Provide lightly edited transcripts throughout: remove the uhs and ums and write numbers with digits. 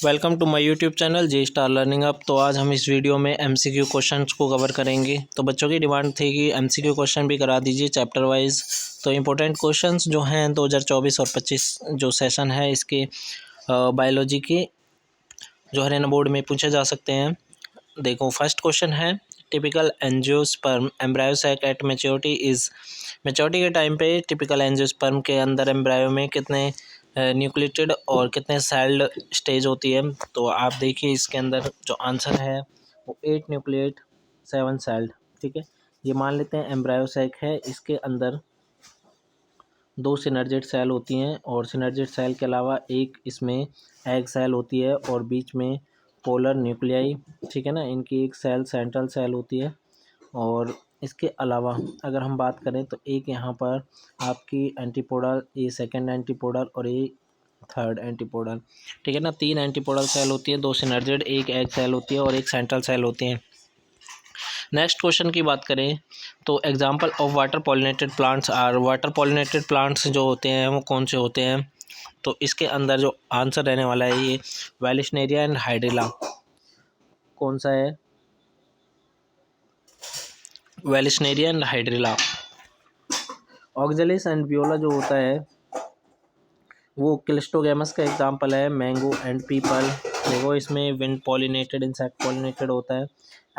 Welcome to my YouTube channel J star learning up. तो आज हम इस वीडियो में एमसीक्यू क्वेश्चंस को कवर करेंगे। तो बच्चों की डिमांड थी कि एमसीक्यू क्वेश्चन भी करा दीजिए चैप्टर वाइज। तो इम्पोर्टेंट क्वेश्चंस जो हैं 2024 और 25 जो सेशन है इसके बायोलॉजी के जो हरियाणा बोर्ड में पूछे जा सकते हैं। देखो फर्स्ट क्वेश्चन है, typical angiosperm embryo sac at maturity is. Maturity के टाइम पे टिपिकल एंजियोस्पर्म के अंदर एम्ब्रायो में कितने न्यूक्लिएटेड और कितने सेल्ड स्टेज होती है। तो आप देखिए इसके अंदर जो आंसर है वो 8 न्यूक्लिएट 7 सेल्ड। ठीक है, ये मान लेते हैं एम्ब्रायो सैक है, इसके अंदर 2 सिनर्जेट सेल होती हैं और सिनर्जेट सेल के अलावा एक इसमें एग सेल होती है और बीच में पोलर न्यूक्लियाई। ठीक है ना, इनकी एक सेल सेंट्रल सेल होती है। और इसके अलावा अगर हम बात करें तो एक यहाँ पर आपकी एंटीपोडल, ये सेकंड एंटीपोडल और ये थर्ड एंटीपोडल। ठीक है ना, 3 एंटीपोडल सेल होती है, 2 सिनर्जेट, एक एग सेल होती है और एक सेंट्रल सेल होती है। नेक्स्ट क्वेश्चन की बात करें तो example of water pollinated plants are. Water pollinated plants जो होते हैं वो कौन से होते हैं। तो इसके अंदर जो आंसर रहने वाला है ये वेलिशनेरिया एंड हाइड्रिला। कौन सा है? Vallisneria and hydrilla. Oxalis and viola जो होता है वो क्लिस्टोगैमस का एग्जाम्पल है। मैंगो एंड पीपल देखो इसमें विंड पॉलिनेटेड इंसेक्ट पॉलिनेटेड होता है।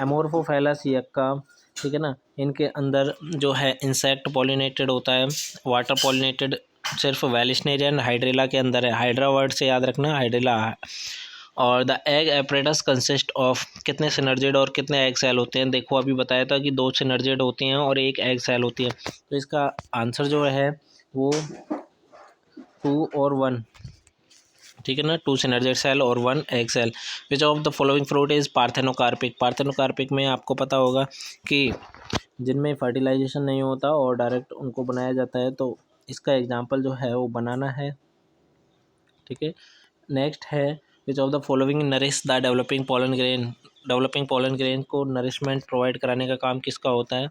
एमोर्फोफैलस यक्का, ठीक है ना, इनके अंदर जो है इंसेक्ट पॉलिनेटेड होता है। वाटर पॉलिनेटेड सिर्फ वेलिशनेरिया एंड हाइड्रिला के अंदर है। हाइड्रा वर्ड से याद रखना, हाइड्रिला है। और the egg apparatus consist of कितने सिनर्जेड और कितने एग सेल होते हैं। देखो अभी बताया था कि 2 सिनर्जेड होती हैं और एक एग सेल होती है। तो इसका आंसर जो है वो 2 और 1। ठीक है ना, 2 सिनर्जेड सेल और 1 egg cell. Which of the following fruit is parthenocarpic. Parthenocarpic में आपको पता होगा कि जिनमें फर्टिलाइजेशन नहीं होता और डायरेक्ट उनको बनाया जाता है, तो इसका एग्जाम्पल जो है वो बनाना है। ठीक है, नेक्स्ट है which of the following nourish the developing pollen grain. Developing pollen grain को नरिशमेंट प्रोवाइड कराने का काम किसका होता है?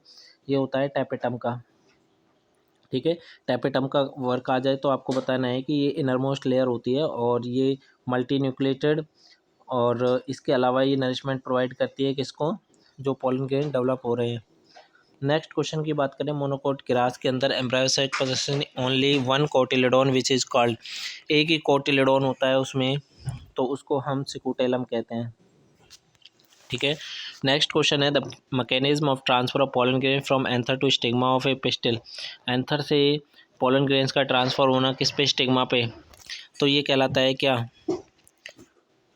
ये होता है टैपेटम का। ठीक है, टैपेटम का वर्क आ जाए तो आपको बताना है कि ये इनरमोस्ट लेयर होती है और ये मल्टी न्यूक्लिएटेड, और इसके अलावा ये नरिशमेंट प्रोवाइड करती है किसको? जो पोलन ग्रेन डेवलप हो रहे हैं। नेक्स्ट क्वेश्चन की बात करें, मोनोकोट ग्रास के अंदर embryo sac possessing only 1 cotyledon which is called. एक ही कोटिलेडोन होता है उसमें, तो उसको हम सिकुटेलम कहते हैं। ठीक है, नेक्स्ट क्वेश्चन है the mechanism of transfer of pollen grain from anther to stigma of a pistil. Anther से पोलन ग्रेन्स का ट्रांसफर होना किस पे? स्टिग्मा पे। तो ये कहलाता है क्या?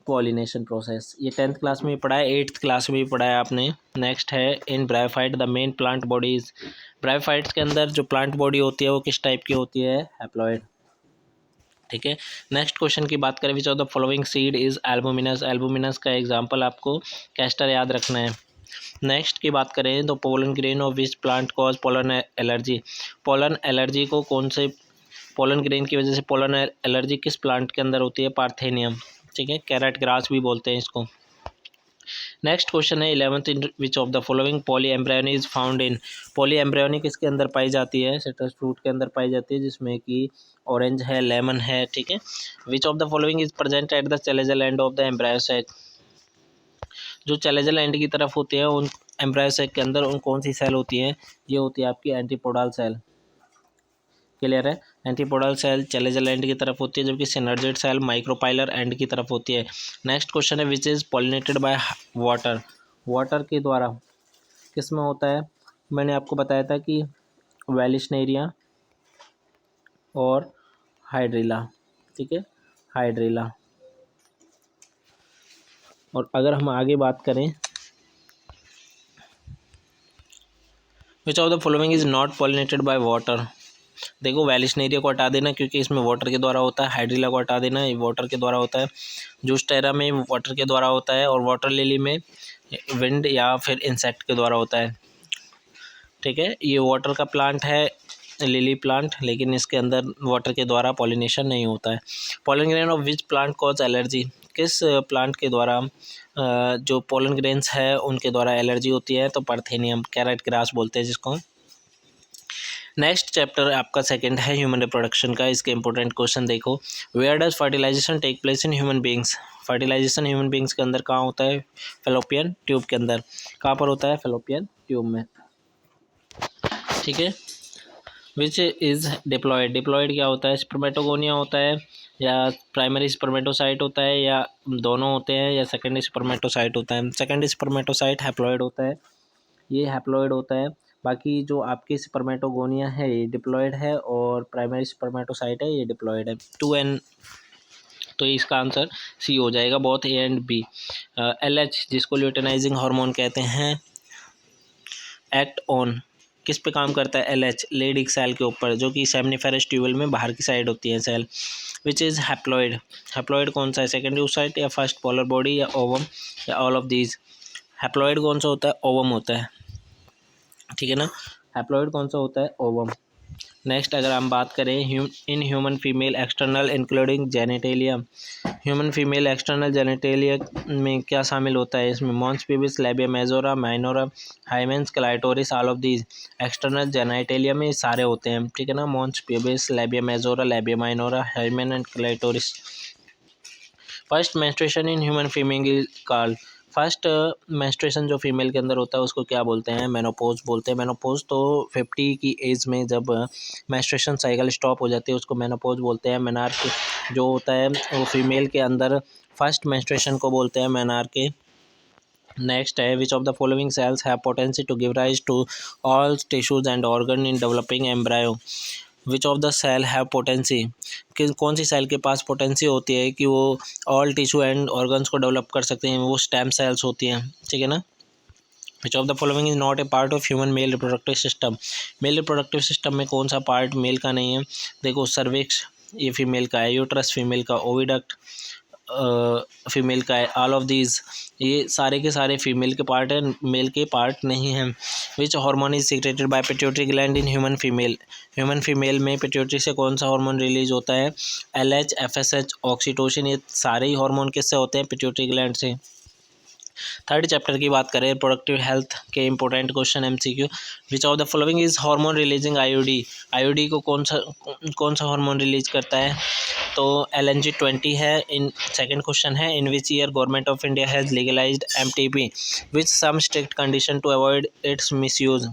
Pollination process. ये 10th क्लास में पढ़ा है, 8th क्लास में भी पढ़ा है आपने। नेक्स्ट है in bryophyte the main plant bodies. Bryophytes के अंदर जो प्लांट बॉडी होती है वो किस टाइप की होती है? हैप्लॉइड। ठीक है, नेक्स्ट क्वेश्चन की बात करें which of the following seed is albuminous. Albuminous का एग्जांपल आपको कैस्टर याद रखना है। नेक्स्ट की बात करें तो pollen grain of which plant cause pollen allergy. Pollen allergy को कौन से पोलन ग्रेन की वजह से पोलन एलर्जी किस प्लांट के अंदर होती है? पार्थेनियम। ठीक है, कैरेट ग्रास भी बोलते हैं इसको। नेक्स्ट क्वेश्चन है 11th in which of the following polyembryony is found in. Polyembryony किसके अंदर पाई जाती है? सिट्रस फ्रूट के अंदर पाई जाती है, जिसमें कि ऑरेंज है, लेमन है। ठीक है, which of the following is present at the chalazal end of the embryo sac. जो चैलेजल एंड की तरफ होते हैं उन एम्ब्रायोसाइक के अंदर उन कौन सी सेल होती हैं? ये होती है आपकी एंटीपोडल सेल। क्लियर है, एंटीपोडल सेल चैलेजल एंड की तरफ होती है, जबकि सिनर्जेट सेल माइक्रोपाइलर एंड की तरफ होती है। नेक्स्ट क्वेश्चन है which is pollinated by water. Water के द्वारा किस में होता है? मैंने आपको बताया था कि वेलिशनेरिया और हाइड्रिला। ठीक है, हाइड्रिला। और अगर हम आगे बात करें which of the following is not pollinated by water. देखो वेलिशनेरिया को हटा देना क्योंकि इसमें वाटर के द्वारा होता है। हाइड्रिला को हटा देना, ये वाटर के द्वारा होता है। जूस्टेरा में वाटर के द्वारा होता है और वाटर लिली में विंड या फिर इंसेक्ट के द्वारा होता है। ठीक है, ये वाटर का प्लांट है लिली प्लांट, लेकिन इसके अंदर वाटर के द्वारा पॉलिनेशन नहीं होता है। Pollen grain of which plant cause allergy. किस प्लांट के द्वारा जो पोलन ग्रेन्स है उनके द्वारा एलर्जी होती है? तो पार्थेनियम, कैरेट ग्रास बोलते हैं जिसको। नेक्स्ट चैप्टर आपका सेकंड है ह्यूमन रिप्रोडक्शन का। इसके इंपॉर्टेंट क्वेश्चन देखो, where does fertilisation take place in human beings. Fertilisation human beings के अंदर कहाँ होता है? फेलोपियन ट्यूब के अंदर। कहाँ पर होता है? फेलोपियन ट्यूब में, ठीक है। Which is diploid. डिप्लॉयड क्या होता है? स्पर्मेटोगोनिया होता है, या प्राइमरी स्पर्मेटोसाइट होता है, या दोनों होते हैं, या सेकेंडरी स्पर्मेटोसाइट होता है? सेकेंडरी स्पर्मेटोसाइट हैप्लॉयड होता है, ये हैप्लॉयड होता है। बाकी जो आपकी स्पर्मेटोगोनिया है ये डिप्लॉयड है, और प्राइमरी स्पर्मेटोसाइट है ये डिप्लॉयड है। 2N, तो इसका आंसर सी हो जाएगा, both A and B. LH जिसको ल्यूटेनाइजिंग हार्मोन कहते हैं, एक्ट ऑन किस पे काम करता है? LH लेडिक सेल के ऊपर, जो कि सेमनीफेरस ट्यूबल में बाहर की साइड होती है cell. Which is haploid. Haploid कौन सा है? सेकेंडरी oocyte या फर्स्ट पोलर बॉडी या ओवम या ऑल ऑफ दीज? हैप्लॉयड कौन सा होता है? ओवम होता है, ठीक है ना। हैप्लॉयड कौन सा होता है? ओवम। नेक्स्ट अगर हम बात करें in human female external including genitalia. Human female external genitalia में क्या शामिल होता है? इसमें mons pubis, labia majora, minora, hymens, clitoris, all of these. External genitalia में सारे होते हैं, ठीक है ना। Mons pubis, labia majora, labia minora, hymen and clitoris. First menstruation in human female called. First menstruation जो फीमेल के अंदर होता है उसको क्या बोलते हैं? मेनोपॉज बोलते हैं। मेनोपॉज तो 50 की एज में जब मेंस्ट्रुएशन साइकिल स्टॉप हो जाती है उसको मेनोपॉज बोलते हैं। मेनार्क जो होता है वो फीमेल के अंदर फर्स्ट मेंस्ट्रुएशन को बोलते हैं मेनार्क। नेक्स्ट है, which of the following cells have potency to give rise to all tissues and organ in developing embryo. Which of the cell have potency, कि कौन सी सेल के पास पोटेंसी होती है कि वो ऑल टिश्यू एंड ऑर्गन्स को develop कर सकते हैं? वो स्टेम सेल्स होती हैं, ठीक है ना। Which of the following is not a part of human male reproductive system. Male reproductive system में कौन सा पार्ट मेल का नहीं है? देखो, सर्विक्स ये फीमेल का है, यूट्रस फीमेल का, ओविडक्ट फीमेल का है, ऑल ऑफ दीज ये सारे के सारे फीमेल के पार्ट है, मेल के पार्ट नहीं हैं। Which hormone is secreted by pituitary gland in human female. Human female में पिट्यूटरी से कौन सा हार्मोन रिलीज होता है? LH, FSH, ऑक्सीटोसिन, ये सारे ही हार्मोन किससे होते हैं? पिट्यूटरी ग्लैंड से। थर्ड चैप्टर की बात करें प्रोडक्टिव हेल्थ के important question MCQ। Which of the following is hormone releasing IUD। IUD को कौन सा हार्मोन रिलीज करता है? तो LNG-20 है। इन सेकंड क्वेश्चन है, in which year government of India has legalised MTP with some strict condition to avoid its misuse.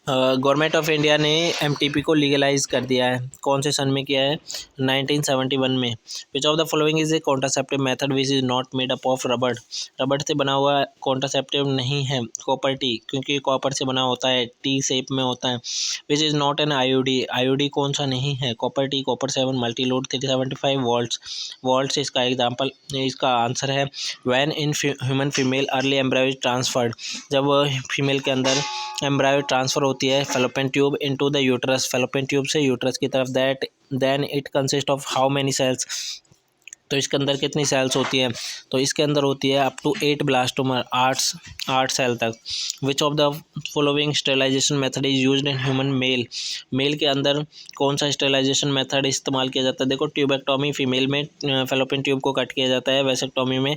Government of India ने MTP को लीगलाइज कर दिया है, कौन से सन में किया है? 1971 में। विच of the following is A contraceptive method which is not made up of रबड़। रबड़ से बना हुआ कॉन्ट्रासेप्टिव नहीं है कॉपर टी, क्योंकि कॉपर से बना होता है, टी शेप में होता है। Which is not an IUD। IUD कौन सा नहीं है? Copper T, copper 7, multi load 375 volts. Volts इसका एग्जाम्पल, इसका आंसर है when in human female early embryo transferred. जब फीमेल के अंदर एम्ब्रायो ट्रांसफ़र होती है fallopian tube into the uterus, fallopian tube से यूट्रस की तरफ, that then it consist of how many cells. तो इसके अंदर कितनी सेल्स होती है? तो इसके अंदर होती है अप टू 8 ब्लास्टोमर, 8 सेल तक। Which of the following sterilisation method is used in human male. Male के अंदर कौन सा स्टेरिलाइजेशन मेथड इस्तेमाल किया जाता है? देखो, ट्यूबेक्टोमी फीमेल में फेलोपियन ट्यूब को कट किया जाता है, वेसेक्टोमी में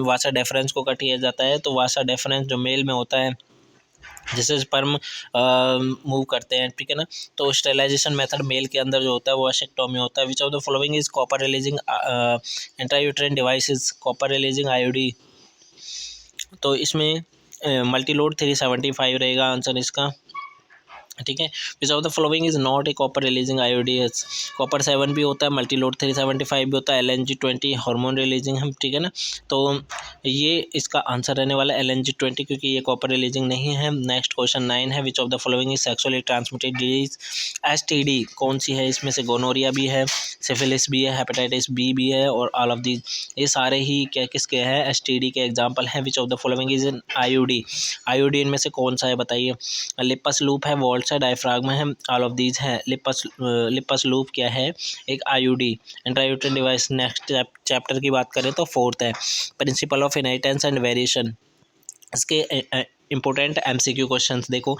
वासा डेफरेंस को कट किया जाता है। तो वासा डेफरेंस जो मेल में होता है जिससे स्पर्म मूव करते हैं, ठीक है ना। तो स्टेरिलाइजेशन मेथड मेल के अंदर जो होता है वो वासेक्टोमी होता है। Which of the following is copper releasing intrauterine devices. Copper releasing IUD, तो इसमें मल्टी लोड 375 रहेगा आंसर इसका, ठीक है। Which of the following is not a copper releasing IUD। Copper 7 भी होता है, मल्टी लोड 375 भी होता है, LNG-20 हार्मोन रिलीजिंग हम, ठीक है ना। तो ये इसका आंसर रहने वाला है LNG-20, क्योंकि ये कॉपर रिलीजिंग नहीं है। नेक्स्ट क्वेश्चन 9 है, which of the following is sexually transmitted disease. STD कौन सी है? इसमें से गोनोरिया भी है, सिफिलिस भी है, हेपेटाइटिस B भी है, और ऑल ऑफ दीज ये सारे ही क्या किसके हैं? STD के एग्जाम्पल हैं। Which of the following is an IUD। IUD इनमें से कौन सा है बताइए? लिपस लूप है, वॉल्ट्स है, डायफ्राग्मा है, ऑल ऑफ दीज है। लिपस लूप क्या है? एक IUD, intrauterine device. Next chapter की बात करें तो फोर्थ है, principal of inheritance and variation. इसके इंपॉर्टेंट MCQ क्वेश्चंस देखो,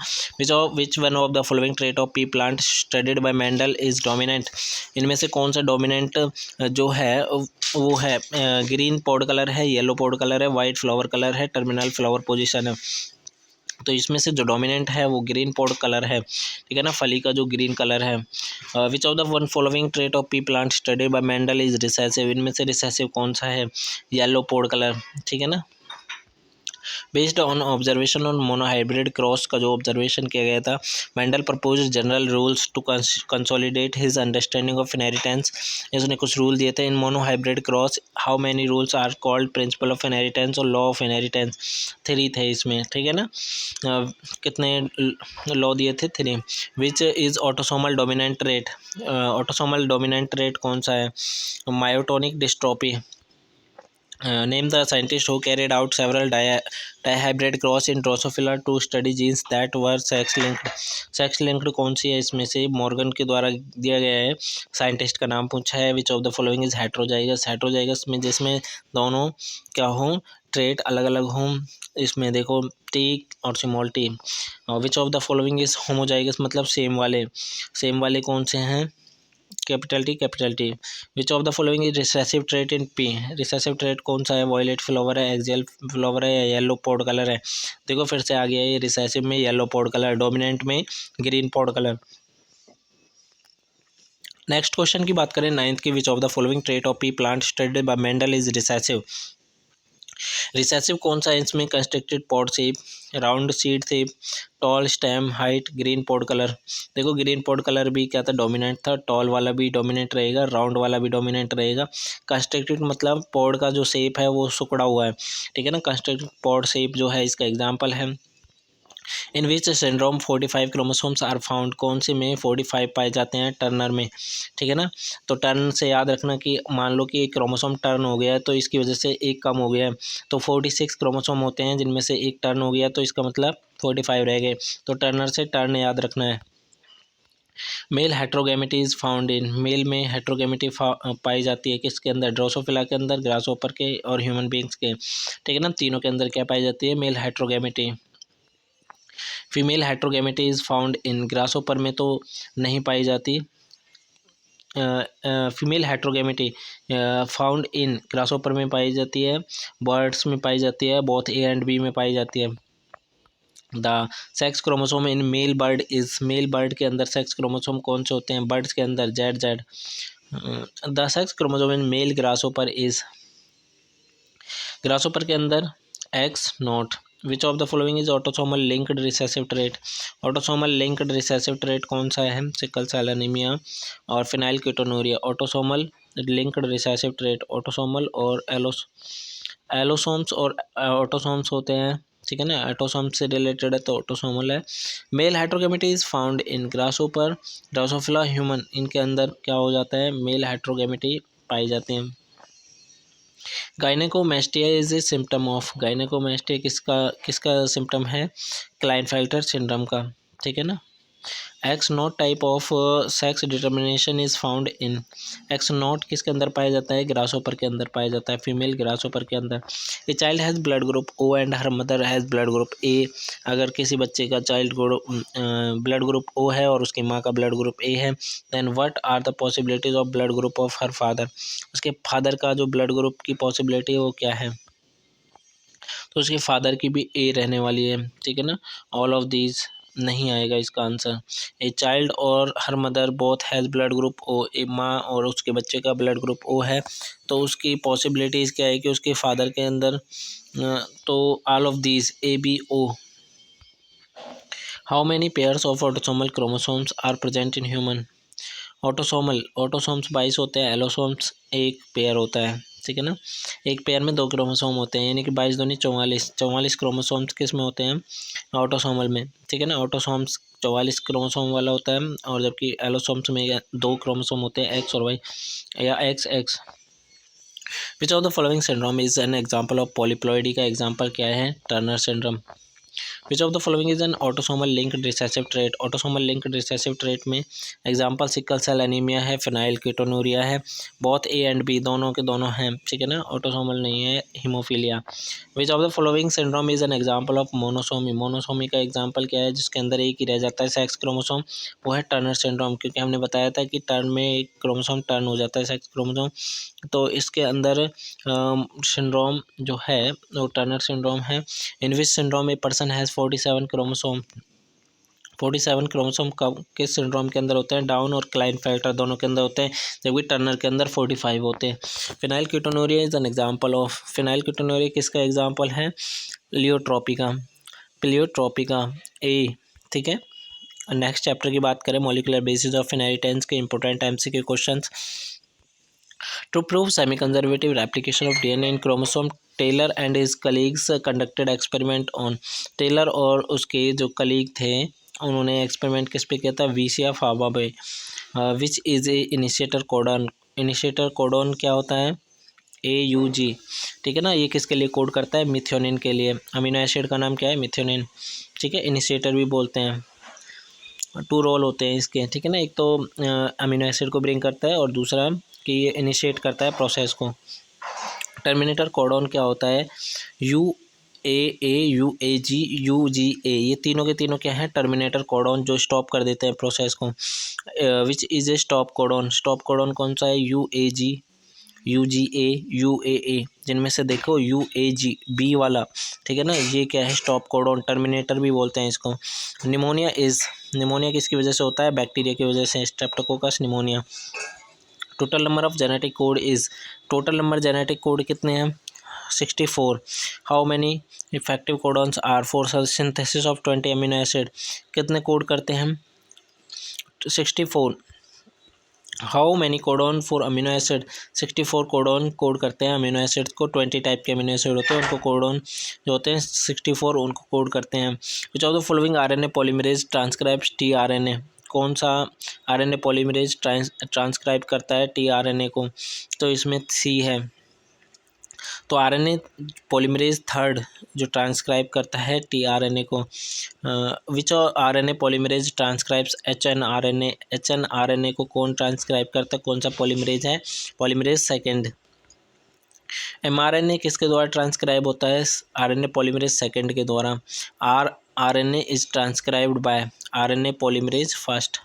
which one of the following trait of pea plant studied by Mendel is dominant. इनमें से कौन सा डोमिनेंट जो है वो है? ग्रीन पॉड कलर है, येलो पॉड कलर है, वाइट फ्लावर कलर है, टर्मिनल फ्लावर पोजीशन है। तो इसमें से जो डोमिनेंट है वो ग्रीन पॉड कलर है, ठीक है ना, फली का जो ग्रीन कलर है। Which of the one following trait of pea plant study bye Mendel is recessive, इनमें से रिसेसिव कौन सा है, येलो पॉड कलर, ठीक है ना। Based on observation on monohybrid cross का जो ऑब्जर्वेशन किया गया था, Mendel propose general rules to consolidate his understanding of inheritance, इसने कुछ रूल दिए थे in monohybrid cross. How many rules are called principle of inheritance और लॉ ऑफ इनहेरिटेंस, 3 थे इसमें, ठीक है ना। कितने लॉ दिए थे, 3। Which is autosomal dominant trait, autosomal dominant trait कौन सा है, myotonic dystrophy. Name the scientist who carried out several dihybrid cross in Drosophila to study genes that were sex linked. Sex linked कौन सी है इसमें से, Morgan के द्वारा दिया गया है, साइंटिस्ट का नाम पूछा है। Which of the following is heterozygous, heterozygous में जिसमें दोनों क्या हों, ट्रेट अलग अलग हों, इसमें देखो टी और small T. Which of the following is homozygous, मतलब सेम वाले कौन से हैं, capital T. Which of the following is recessive trait in P, recessive trait कौन सा है, वॉयलेट फ्लावर है, एक्सियल फ्लावर है, या येलो पॉड कलर है। देखो फिर से आ गया ये, रिसेसिव में येलो पॉड कलर, डोमिनेंट में green pod colour. Next question की बात करें 9th की, which of the following trait of pea plant studied by Mendel is recessive, recessive कौन सा है इसमें, constricted pod shape, round seed shape, tall stem height, green pod colour. देखो green pod colour भी क्या था, डोमिनेंट था, टॉल वाला भी डोमिनेंट रहेगा, राउंड वाला भी डोमिनेंट रहेगा। कंस्ट्रक्टेड मतलब पॉड का जो शेप है वो सिकुड़ा हुआ है, ठीक है ना, कंस्ट्रक्टेड पॉड शेप जो है इसका एग्जाम्पल है। In which syndrome 45 chromosomes are found, कौन से में 45 पाए जाते हैं, टर्नर में, ठीक है ना। तो टर्न से याद रखना कि मान लो कि एक क्रोमोसोम टर्न हो गया है तो इसकी वजह से एक कम हो गया है, तो 46 क्रोमोसोम होते हैं जिनमें से एक टर्न हो गया, तो इसका मतलब 45 रह गए, तो टर्नर से टर्न याद रखना है। Male heterogamety is found in, male में हेट्रोगेमिटी पाई जाती है किसके अंदर, ड्रोसोफिला के अंदर, ग्रासहोपर के और ह्यूमन बींग्स के, ठीक है ना, तीनों के अंदर क्या पाई जाती है, male heterogamety. Female heterogamety is found in, grasshopper में तो नहीं पाई जाती, female heterogamety found in grasshopper में पाई जाती है, बर्ड्स में पाई जाती है, बोथ ए एंड बी में पाई जाती है। The sex chromosome in male bird is, male bird के अंदर सेक्स क्रोमोसोम कौन से होते हैं, बर्ड्स के अंदर Z. The sex chromosome in male grasshopper is, grasshopper के अंदर X nought. Which of the following is autosomal linked recessive trait, autosomal linked recessive trait कौन सा है, सिकल सेल एनीमिया और phenylketonuria. Autosomal linked recessive trait, autosomal और allosomes और autosomes होते हैं, ठीक है ना, ऑटोसोम्स से रिलेटेड है तो ऑटोसोमल है। Male heterogamety is found in grasshopper, Drosophila, human, इनके अंदर क्या हो जाता है, मेल हेट्रोगेमिटी पाई जाती हैं। Gynaecomastia is a symptom of, gynaecomastia किसका सिम्टम है, क्लाइनफेल्टर सिंड्रोम का, ठीक है ना। X not type of sex determination is found in, x not किसके अंदर पाया जाता है, ग्रासहोपर के अंदर पाया जाता है, फीमेल ग्रासहोपर के अंदर। A child has blood group O and her mother has blood group A, अगर किसी बच्चे का चाइल्ड ब्लड ग्रुप ओ है और उसकी माँ का ब्लड ग्रुप ए है, then what are the possibilities of blood group of her father, उसके फादर का जो ब्लड ग्रुप की पॉसिबिलिटी है वो क्या है, तो उसके फादर की भी ए रहने वाली है, ठीक है ना। ऑल ऑफ दीज नहीं आएगा इसका आंसर। ए चाइल्ड और her mother both has blood group O, a माँ और उसके बच्चे का ब्लड ग्रुप ओ है, तो उसकी पॉसिबिलिटीज़ क्या है कि उसके फादर के अंदर, तो all of these A B O. How many pairs of autosomal chromosomes are present in human, autosomes 22 होते हैं, एलोसोम्स एक पेयर होता है, ठीक है ना, एक पेयर में 2 क्रोमोसोम होते हैं, यानी कि 22 दूनी 44 क्रोमोसोम्स किस में होते हैं, ऑटोसोमल में, ठीक है ना। ऑटोसोम्स 44 क्रोमोसोम वाला होता है और जबकि एलोसोम्स में 2 क्रोमोसोम होते हैं, एक्स और वाई या x x. Which of the following syndrome is an example of polyploidy, का एग्जाम्पल क्या है, Turner syndrome. Which of the following is an autosomal linked recessive trait, autosomal linked recessive trait में example sickle cell anaemia है, phenyl ketonuria है, both A and B दोनों के दोनों हैं, ठीक है ना, ऑटोसोमल नहीं है, haemophilia. Which of the following syndrome is an example of monosomy, monosomy का एग्जांपल क्या है, जिसके अंदर एक ही रह जाता है सेक्स क्रोमोसोम, वो है टर्नर सिंड्रोम, क्योंकि हमने बताया था कि टर्न में एक क्रोमोसोम टर्न हो जाता है, सेक्स क्रोमोसोम, तो इसके अंदर सिंड्रोम जो है वो टर्नर सिंड्रोम है। In which syndrome a person has 47 chromosome 47 chromosome किस सिंड्रोम के अंदर होते हैं, डाउन और क्लाइनफेल्टर दोनों के अंदर होते हैं, जबकि टर्नर के अंदर 45 होते हैं। फिनाइलकीटोनुरिया इज एन एग्जांपल ऑफ, फिनाइलकीटोनुरिया किसका एग्जांपल है, लियोट्रोपिका, प्लियोट्रोपिका ए। ठीक है, नेक्स्ट चैप्टर की बात करें, मॉलिक्यूलर बेसिस ऑफ इनहेरिटेंस के important MCQ questions. To prove semi conservative replication of DNA in chromosome, Taylor and his colleagues conducted experiment on, Taylor और उसके जो कलीग थे उन्होंने एक्सपेरिमेंट किस पे किया था, वीसिया फावा पे। विच is A initiator codon, initiator codon क्या होता है, AUG। ठीक है ना, ये किसके लिए कोड करता है, मिथ्योनिन के लिए। अमीनो एसिड का नाम क्या है, मिथ्योनिन। ठीक है, इनिशिएटर भी बोलते हैं। 2 रोल होते हैं इसके। ठीक है ना, एक तो अमीनो एसिड को ब्रिंग करता है और दूसरा कि ये इनिशिएट करता है प्रोसेस को। टर्मिनेटर कोडॉन क्या होता है, UAA UAG UGA, ये तीनों के तीनों क्या हैं, टर्मिनेटर कोडॉन, जो स्टॉप कर देते हैं प्रोसेस को। विच is A stop codon, stop codon कौन सा है, UAG UGA UAA, जिनमें से देखो UAG बी वाला, ठीक है ना, ये क्या है, स्टॉप कोडॉन, टर्मिनेटर भी बोलते हैं इसको। निमोनिया इज़, निमोनिया किसकी वजह से होता है, बैक्टीरिया की वजह से, streptococcus pneumoniae. Total number of genetic code is, total number genetic code कितने हैं, 64। How many effective codons are for synthesis of 20 amino acid, कितने कोड करते हैं हम, 64। How many codon for amino acid, 64 codon code करते हैं अमीनो एसिड को। 20 टाइप के अमीनो एसिड होते हैं, उनको कोडॉन जो होते हैं 64 उनको कोड करते हैं। Which of the following RNA polymerase transcribes tRNA, कौन सा RNA पॉलीमरेज ट्रांसक्राइब करता है tRNA को, तो इसमें C है। तो RNA पॉलीमरेज थर्ड जो ट्रांसक्राइब करता है tRNA को। विच RNA polymerase transcribes HNRNA, HNRNA को कौन ट्रांसक्राइब करता है, कौन सा पॉलीमरेज है, पॉलीमरेज सेकेंड। mRNA किसके द्वारा ट्रांसक्राइब होता है, RNA पॉलीमरेज सेकेंड के द्वारा। RNA is transcribed by RNA polymerase first.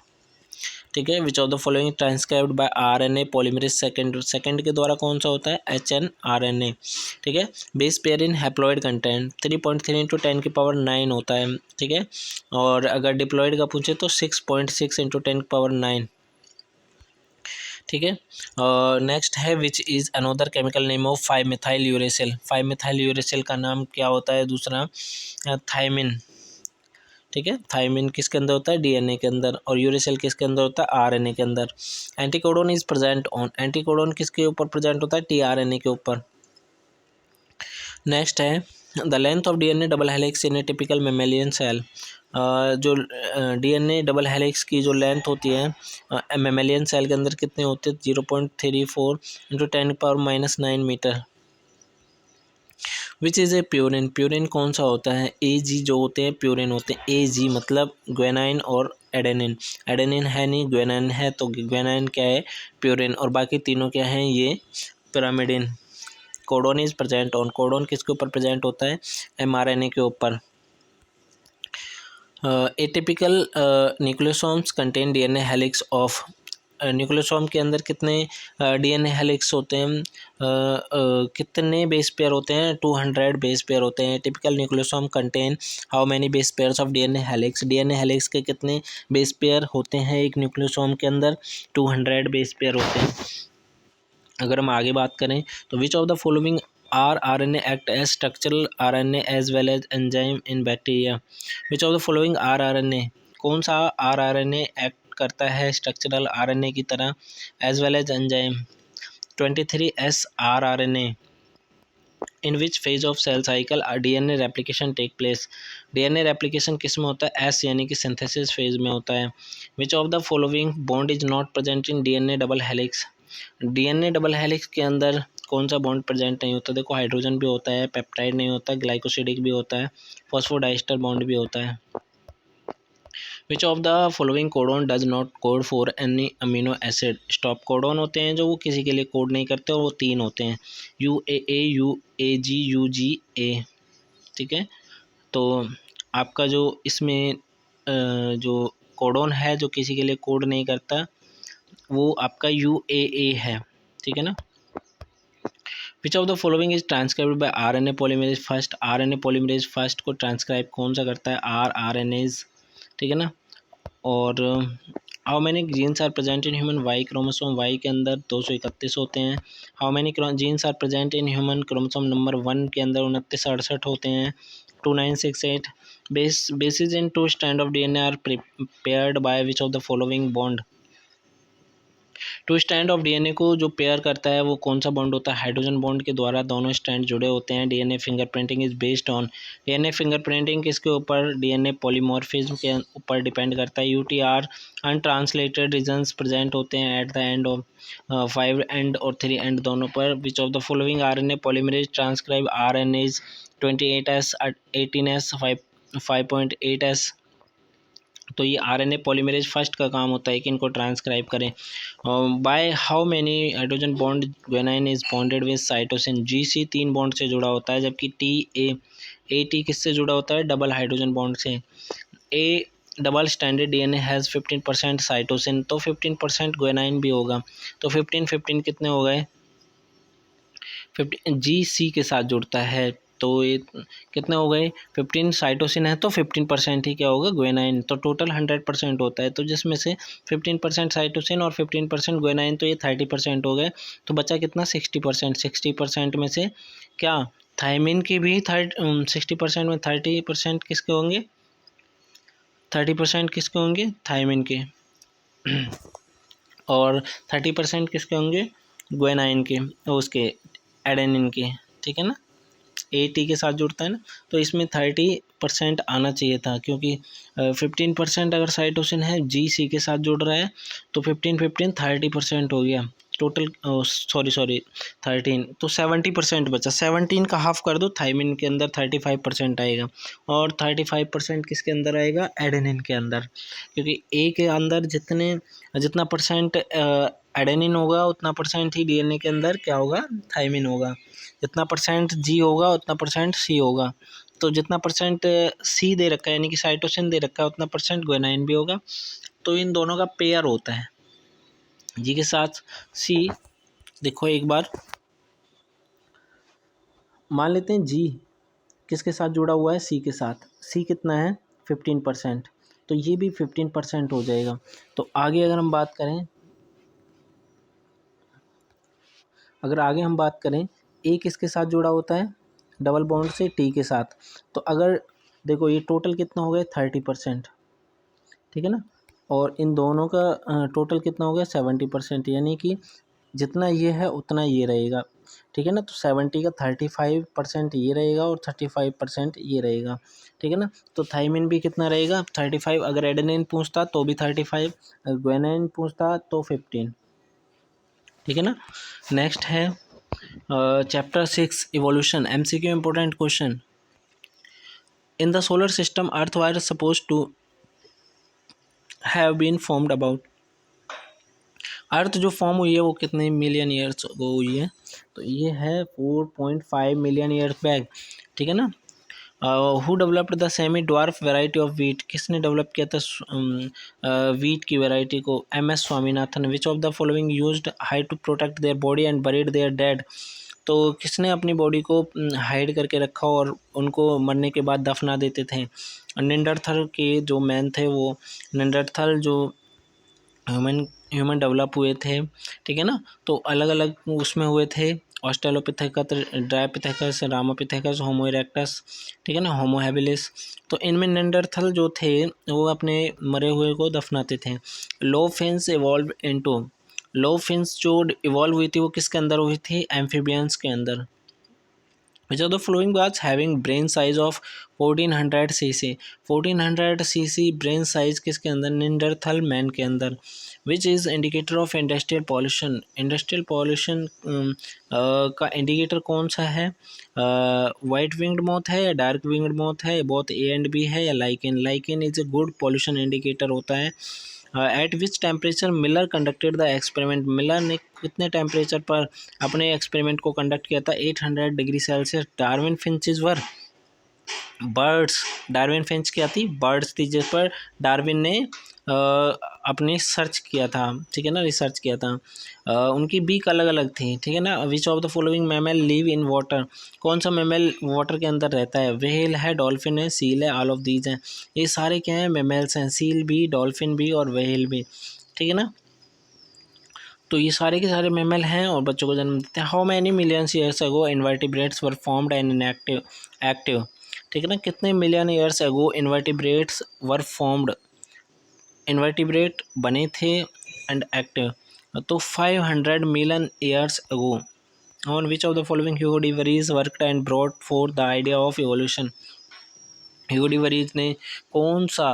ठीक है, which of the following transcribed by RNA polymerase second, second के द्वारा कौन सा होता है, HNRNA। ठीक है, base pair in haploid content 3.3 into 10 की पावर 9 होता है। ठीक है, और अगर डिप्लॉइड का पूछे तो 6.6 इंटू 10 की पावर 9। ठीक है, नेक्स्ट है which is another chemical name of 5-methyl uracil, 5-methyl uracil का नाम क्या होता है दूसरा, थायमिन। ठीक है, थायमिन किसके अंदर होता है, DNA के अंदर, और यूरेसिल किसके अंदर होता है, RNA के अंदर। Anticodon is present on, anticodon किसके ऊपर प्रेजेंट होता है, tRNA के ऊपर। नेक्स्ट है the length of DNA double helix in a typical mammalian cell, जो DNA डबल हेलिक्स की जो लेंथ होती है मेमेलियन सेल के अंदर कितने होते हैं, 0.34 into 10⁻⁻9 metre. Which is a purine, purine कौन सा होता है, AG जो होते हैं प्यूरिन होते हैं, AG मतलब ग्वेनाइन और एडेनिन, एडेनिन है नहीं ग्वेनाइन है, तो ग्वेनाइन क्या है, प्यूरिन, और बाकी तीनों क्या हैं, ये pyrimidine. Codon is present on, codon किसके ऊपर प्रेजेंट होता है, mRNA के ऊपर। Atypical nucleosomes contain DNA helix of, nucleosome के अंदर कितने DNA हेलिक्स होते हैं, कितने बेस पेयर होते हैं, 200 बेस पेयर होते हैं। Typical nucleosome contain how many base pairs of DNA helix, DNA helix के कितने बेस पेयर होते हैं एक न्यूक्लियोसोम के अंदर, 200 बेस पेयर होते हैं। अगर हम आगे बात करें तो which of the following RNA act as structural RNA as well as enzyme in bacteria, which of the following RNA, कौन सा RNA एक्ट करता है स्ट्रक्चरल RNA की तरह as well as enzyme, 23S RNA। In which phase of cell cycle DNA replication take place, DNA replication किस में होता है, S यानी कि सिंथेसिस फेज में होता है। Which of the following bond is not present in DNA double helix, DNA double helix के अंदर कौन सा बॉन्ड प्रेजेंट नहीं होता, देखो हाइड्रोजन भी होता है, पेप्टाइड नहीं होता, ग्लाइकोसिडिक भी होता है, फॉस्फोडाइस्टर बॉन्ड भी होता है। Which of the following codon does not code for any amino acid, stop codon होते हैं जो वो किसी के लिए कोड नहीं करते, और वो 3 होते हैं, UAA UAG UGA। ठीक है, तो आपका जो इसमें जो कोडोन है जो किसी के लिए कोड नहीं करता वो आपका UAA है। ठीक है ना, which of the following is transcribed by RNA polymerase first. RNA polymerase first को ट्रांसक्राइब कौन सा करता है? आरएनएज, ठीक है ना। और how many genes are present in human? Y chromosome, Y के अंदर 231 होते हैं। How many genes are present in human? Chromosome number 1 के अंदर 2968 होते हैं, 2968। bases in two strand of DNA are paired by which of the following bond? Two strand of DNA को जो पेयर करता है वो कौन सा बॉन्ड होता है? हाइड्रोजन बॉन्ड के द्वारा दोनों स्टैंड जुड़े होते हैं। DNA fingerprinting is based on, DNA fingerprinting किसके ऊपर? डीएनए पॉलीमॉर्फिज्म के ऊपर डिपेंड करता है। यूटीआर अनट्रांसलेटेड रीजन्स प्रेजेंट होते हैं at the end of 5 and और 3 एंड दोनों पर। विच of the following RNA polymerase transcribe RNase 28S 18S 5.8S? तो ये आरएनए पॉलीमरेज फर्स्ट का काम होता है कि इनको ट्रांसक्राइब करें। By how many hydrogen bond guanine is bonded with cytosine? GC 3 bond से जुड़ा होता है, जबकि टी किससे जुड़ा होता है? डबल हाइड्रोजन बॉन्ड से। A double standard DNA has 15% cytosine, तो 15% ग्वेनाइन भी होगा। तो 15 कितने हो गए? 15 जी सी के साथ जुड़ता है, तो ये कितने हो गए? 15 साइटोसिन है तो 15% ही क्या होगा? ग्वेनाइन। तो टोटल 100% होता है, तो जिसमें से 15% साइटोसिन और 15% ग्वेनाइन, तो ये 30% हो गए। तो बचा कितना? 60%। 60% में से क्या थायमिन की भी 60% में 30% किसके होंगे? 30% किसके होंगे? थायमिन के। और 30% किसके होंगे? ग्वेनाइन के, उसके एडेनिन के, ठीक है ना। टी के साथ जुड़ता है ना, तो इसमें 30% आना चाहिए था, क्योंकि 15% अगर साइटोसिन है सी के साथ जुड़ रहा है तो 15 30% हो गया टोटल। सॉरी 13, तो 70% बचा। 17 का हाफ कर दो, थायमिन के अंदर 35% आएगा, और 35% किसके अंदर आएगा? एडेनिन के अंदर, क्योंकि ए के अंदर जितना परसेंट एडेनिन होगा उतना परसेंट ही डीएनए के अंदर क्या होगा? थायमिन होगा। जितना परसेंट जी होगा उतना परसेंट सी होगा। तो जितना परसेंट सी दे रखा है यानी कि साइटोसिन दे रखा है उतना परसेंट ग्वेनाइन भी होगा। तो इन दोनों का पेयर होता है, जी के साथ सी। देखो एक बार मान लेते हैं जी किसके साथ जुड़ा हुआ है? सी के साथ। सी कितना है? 15%, तो ये भी 15% हो जाएगा। तो आगे अगर हम बात करें ए किसके साथ जुड़ा होता है? डबल बॉन्ड से टी के साथ। तो अगर देखो ये टोटल कितना हो गया? 30%, ठीक है ना। और इन दोनों का टोटल कितना हो गया? 70%, यानी कि जितना ये है उतना ये रहेगा, ठीक है ना। तो 70 का 35% ये रहेगा और 35% ये रहेगा, ठीक है ना। तो थायमिन भी कितना रहेगा? 35। अगर एडेनिन पूछता तो भी 35, अगर ग्वेनाइन पूछता तो 15, ठीक है ना। नेक्स्ट है chapter 6 evolution, MCQ important question. In the solar system earth were suppose to have been formed about. Earth जो फॉर्म हुई है वो कितने मिलियन ईयर्स को हुई है? तो ये है 4.5 मिलियन ईयर्स बैक, ठीक है ना। Who developed the semi dwarf variety of wheat? किसने डेवलप किया था वीट की वेराइटी को? MS Swaminathan. Which of the following used hide to protect their body and buried their dead? तो किसने अपनी बॉडी को हाइड करके रखा और उनको मरने के बाद दफना देते थे? निंडरथल के जो मैन थे वो निंडरथल जो ह्यूमन डेवलप हुए थे, ठीक है ना। तो अलग अलग उसमें हुए थे, ऑस्ट्रेलोपिथेकस, ड्रायोपिथेकस, रामापिथेकस, होमो इरेक्टस, ठीक है ना, होमो हैबिलिस। तो इनमें निंडरथल जो थे वो अपने मरे हुए को दफनाते थे। लो फिन्स इवॉल्व इनटू, लो फिन्स जो इवॉल्व हुई थी वो किसके अंदर हुई थी? एम्फीबियंस के अंदर। Which of the following was having brain size of 1400 cc? 1400 cc brain size किसके अंदर? निंडरथल मैन के अंदर। Which is indicator of industrial pollution? Industrial pollution का इंडिकेटर कौन सा है? वाइट विंग्ड मोथ है या डार्क विंग्ड मोथ है, बोथ ए एंड बी है, या lichen? Lichen is a good pollution indicator होता है। Eight which temperature Miller conducted the experiment? Miller ने कितने टेम्परेचर पर अपने एक्सपेरिमेंट को कंडक्ट किया था? 800 डिग्री सेल्सियस। डार्विन फिंचेस वर बर्ड्स, डार्विन फिंच क्या थी? बर्ड्स थी, जिस पर डार्विन ने अपने सर्च किया था, ठीक है ना, रिसर्च किया था। उनकी बीक अलग अलग थी, ठीक है ना। Which of the following mammal live in water, कौन सा मैमल वाटर के अंदर रहता है? व्हेल है, डॉल्फिन है, सील है, ऑल ऑफ दीज हैं। ये सारे क्या हैं? मैमल्स हैं, सील भी, डॉल्फिन भी और व्हेल भी, ठीक है ना। तो ये सारे के सारे मैमल हैं और बच्चों को जन्म देते हैं। How many millions years ago invertebrates were formed and inactive active, ठीक है ना। कितने million years ago invertebrates were formed, invertebrate बने थे एंड एक्टिव? तो 500 million years ago. On which of the following Hugo de worries worked and brought for the idea of evolution, Hugo de worries ने कौन सा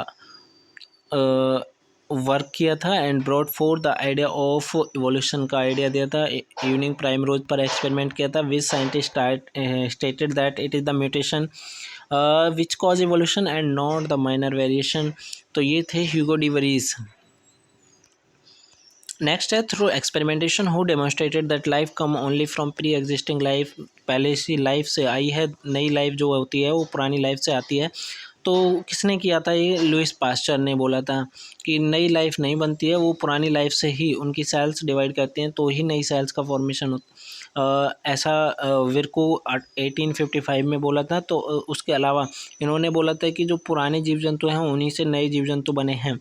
work किया था and brought for the idea of evolution का idea दिया था, evening prime रोज पर experiment किया था। Which scientist stated that it is the mutation which cause evolution and not the minor variation? तो ये थे ह्यूगो डी वरीज। नेक्स्ट है through experimentation who demonstrated that life come only from pre existing life, पहले सी life से आई है, नई life जो होती है वो पुरानी लाइफ से आती है। तो किसने किया था ये? लुइस पास्चर ने बोला था कि नई लाइफ नहीं बनती है, वो पुरानी लाइफ से ही उनकी सेल्स डिवाइड करती हैं तो ही नई सेल्स का फॉर्मेशन होता। ऐसा विर्को 1855 में बोला था। तो उसके अलावा इन्होंने बोला था कि जो पुराने जीव जंतु हैं उन्हीं से नए जीव जंतु बने हैं।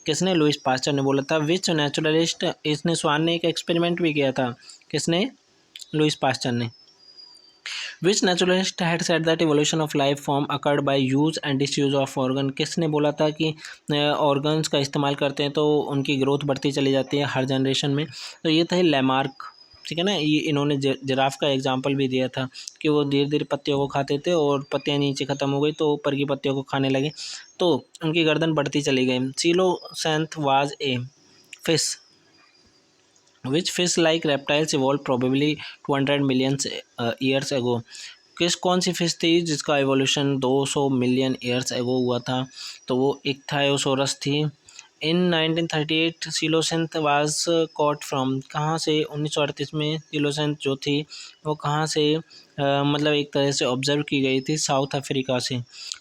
किसने? लुइस पास्चर ने बोला था। विच नेचुरलिस्ट, इसने स्वान ने एक एक्सपेरिमेंट भी किया था। किसने? लुइस पास्चर ने। Which naturalist had said that evolution of life form occurred by use and disuse of organ, किसने बोला था कि ऑर्गन्स का इस्तेमाल करते हैं तो उनकी ग्रोथ बढ़ती चली जाती है हर जनरेशन में? तो ये था लैमार्क, ठीक है ना। ये इन्होंने जिराफ का एग्जाम्पल भी दिया था कि वो धीरे धीरे पत्तियों को खाते थे और पत्तियाँ नीचे ख़त्म हो गई तो ऊपर की पत्तियों को खाने लगे तो उनकी गर्दन बढ़ती चली गई। Coelacanth was a fish which fish like reptiles evolve probably 200 million years ago, कौन सी फिश थी जिसका एवोल्यूशन 200 मिलियन ईयर्स एगो हुआ था? तो वो इक्थायोसोरस थी। इन 1938 सीलोसेंथ वाज कॉट फ्रॉम, कहाँ से? 1938 में सीलोसेंथ जो थी वो कहाँ से मतलब एक तरह से ऑब्जर्व की गई थी? साउथ अफ्रीका से।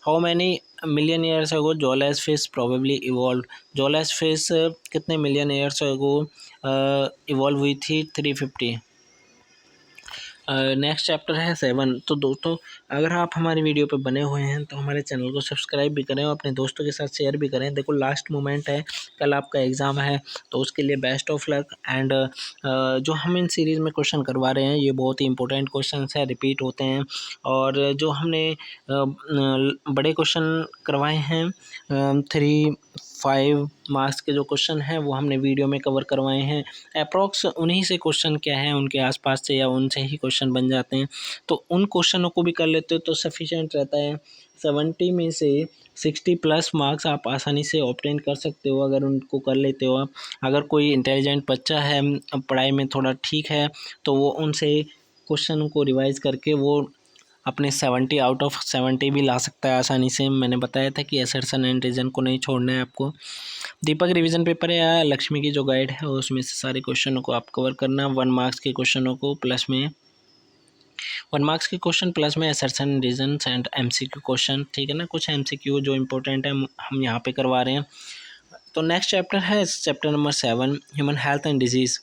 How many million years ago jawless fish probably evolve, jawless fish कितने मिलियन ईयर्स अगो इवॉल्व हुई थी? 350। नेक्स्ट चैप्टर है 7। तो दोस्तों अगर आप हमारी वीडियो पे बने हुए हैं तो हमारे चैनल को सब्सक्राइब भी करें और अपने दोस्तों के साथ शेयर भी करें। देखो लास्ट मोमेंट है, कल आपका एग्ज़ाम है तो उसके लिए बेस्ट ऑफ लक। एंड जो हम इन सीरीज़ में क्वेश्चन करवा रहे हैं ये बहुत ही इंपॉर्टेंट क्वेश्चन है, रिपीट होते हैं। और जो हमने बड़े क्वेश्चन करवाए हैं 3-5 मार्क्स के जो क्वेश्चन हैं वो हमने वीडियो में कवर करवाए हैं। अप्रॉक्स उन्हीं से क्वेश्चन क्या है उनके आसपास से या उनसे ही क्वेश्चन बन जाते हैं, तो उन क्वेश्चनों को भी कर लेते हो तो सफिशिएंट रहता है। 70 में से 60 प्लस मार्क्स आप आसानी से ऑब्टेन कर सकते हो अगर उनको कर लेते हो। अगर कोई इंटेलिजेंट बच्चा है, पढ़ाई में थोड़ा ठीक है, तो वो उनसे क्वेश्चन को रिवाइज करके वो अपने 70 आउट ऑफ 70 भी ला सकता है आसानी से। मैंने बताया था कि असर्शन एंड रीजन को नहीं छोड़ना है आपको। दीपक रिवीजन पेपर या लक्ष्मी की जो गाइड है उसमें से सारे क्वेश्चनों को आप कवर करना। 1 मार्क्स के क्वेश्चनों को प्लस में 1 मार्क्स के क्वेश्चन प्लस में assertion reason and MCQ question, ठीक है ना। कुछ MCQ जो इंपॉर्टेंट है हम यहाँ पे करवा रहे हैं। तो नेक्स्ट चैप्टर है chapter number 7, human health and disease.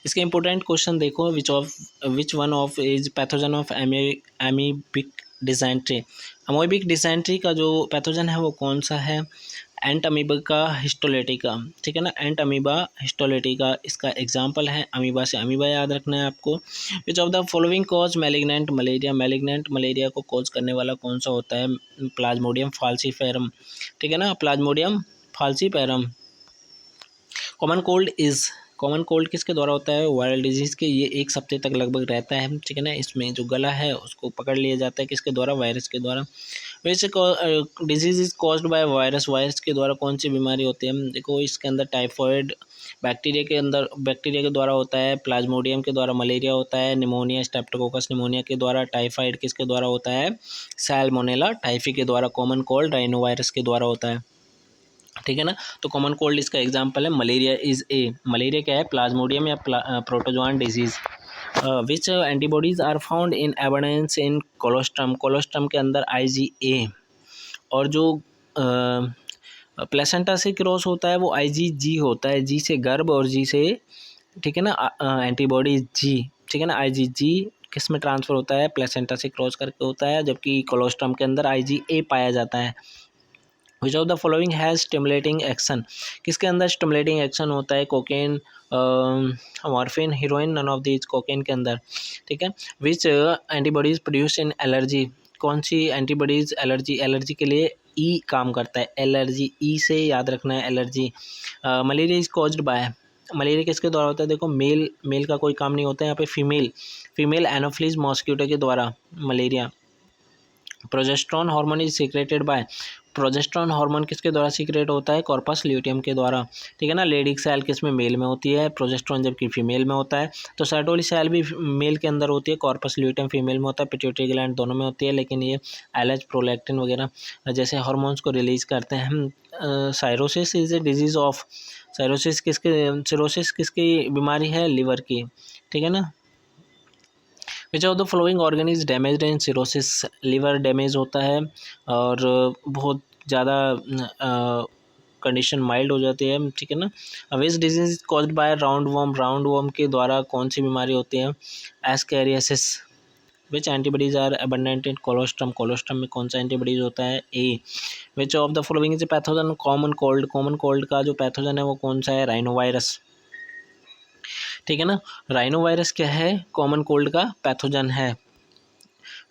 इसके इंपॉर्टेंट क्वेश्चन देखो। Which one of is pathogen of amoebic dysentery, amoebic dysentery का जो पैथोजन है वो कौन सा है? एंट अमीबा हिस्टोलेटिका, ठीक है ना। एंट अमीबा हिस्टोलेटिका इसका एग्जाम्पल है। अमीबा से अमीबा याद रखना है आपको। विच of the following cause malignant malaria, malignant malaria को कॉज करने वाला कौन सा होता है? प्लाज्मोडियम फाल्सीफेरम, ठीक है ना, प्लाज्मोडियम फाल्सीफेरम। कॉमन कोल्ड किसके द्वारा होता है? वायरल डिजीज़ के। ये 1 हफ्ते तक लगभग रहता है, ठीक है ना। इसमें जो गला है उसको पकड़ लिया जाता है किसके द्वारा? वायरस के द्वारा। वैसे disease is caused by virus, virus के द्वारा कौन सी बीमारी होती है? देखो इसके अंदर टाइफॉइड बैक्टीरिया के द्वारा होता है, प्लाज्मोडियम के द्वारा मलेरिया होता है, निमोनिया स्ट्रेप्टोकोकस निमोनिया के द्वारा, टाइफाइड किसके द्वारा होता है? सैल्मोनेला टाइफी के द्वारा, कॉमन कोल्ड राइनोवायरस के द्वारा होता है, ठीक है ना। तो कॉमन कोल्ड इसका एग्जांपल है। मलेरिया इज ए, मलेरिया क्या है? प्लाज्मोडियम या protozoan disease. Which antibodies are found in abundance in colostrum, colostrum के अंदर IgA। और जो प्लेसेंटा से क्रॉस होता है वो IgG होता है, जी से गर्भ और जी से, ठीक है ना, एंटीबॉडी जी, ठीक है ना। IgG किस में ट्रांसफ़र होता है, प्लेसेंटा से क्रॉस करके होता है, जबकि कोलोस्ट्रम के अंदर IgA पाया जाता है। Which of the following has stimulating action, किसके अंदर स्टिमुलेटिंग एक्शन होता है, cocaine, morphine, heroin, none of these, cocaine के अंदर, ठीक है। Which antibodies produce in allergy, कौन सी एंटीबॉडीज एलर्जी के लिए ई काम करता है, एलर्जी, ई से याद रखना है allergy. Malaria is caused by, malaria किसके द्वारा होता है, देखो मेल का कोई काम नहीं होता है यहाँ पे, फीमेल एनोफ्लिस मॉस्किटो के द्वारा malaria. Progesterone hormone is secreted by, progesterone hormone किसके द्वारा सीक्रेट होता है, कॉर्पस ल्यूटियम के द्वारा, ठीक है ना। लेडिक सेल किस में, मेल में होती है, प्रोजेस्ट्रॉन जबकि फीमेल में होता है। तो सर्टोली सेल भी मेल के अंदर होती है, कॉर्पस ल्यूटियम फीमेल में होता है, पिट्यूटरी ग्लैंड दोनों में होती है, लेकिन ये एलएच, प्रोलैक्टिन वगैरह जैसे हार्मोन्स को रिलीज करते हैं हम। Cirrhosis is a disease of, cirrhosis किसकी बीमारी है, लिवर की, ठीक है ना। Which of the following organ is damaged in cirrhosis, liver damage होता है और बहुत ज़्यादा कंडीशन माइल्ड हो जाती है, ठीक है ना। Which disease caused by roundworm के द्वारा कौन सी बीमारी होती है, ascariasis. Which antibodies are abundant in colostrum में कौन सा एंटीबॉडीज होता है, A. Which of the following is pathogen common cold का जो पैथोजन है वो कौन सा है, राइनोवायरस, ठीक है ना। राइनोवायरस क्या है, कॉमन कोल्ड का पैथोजन है।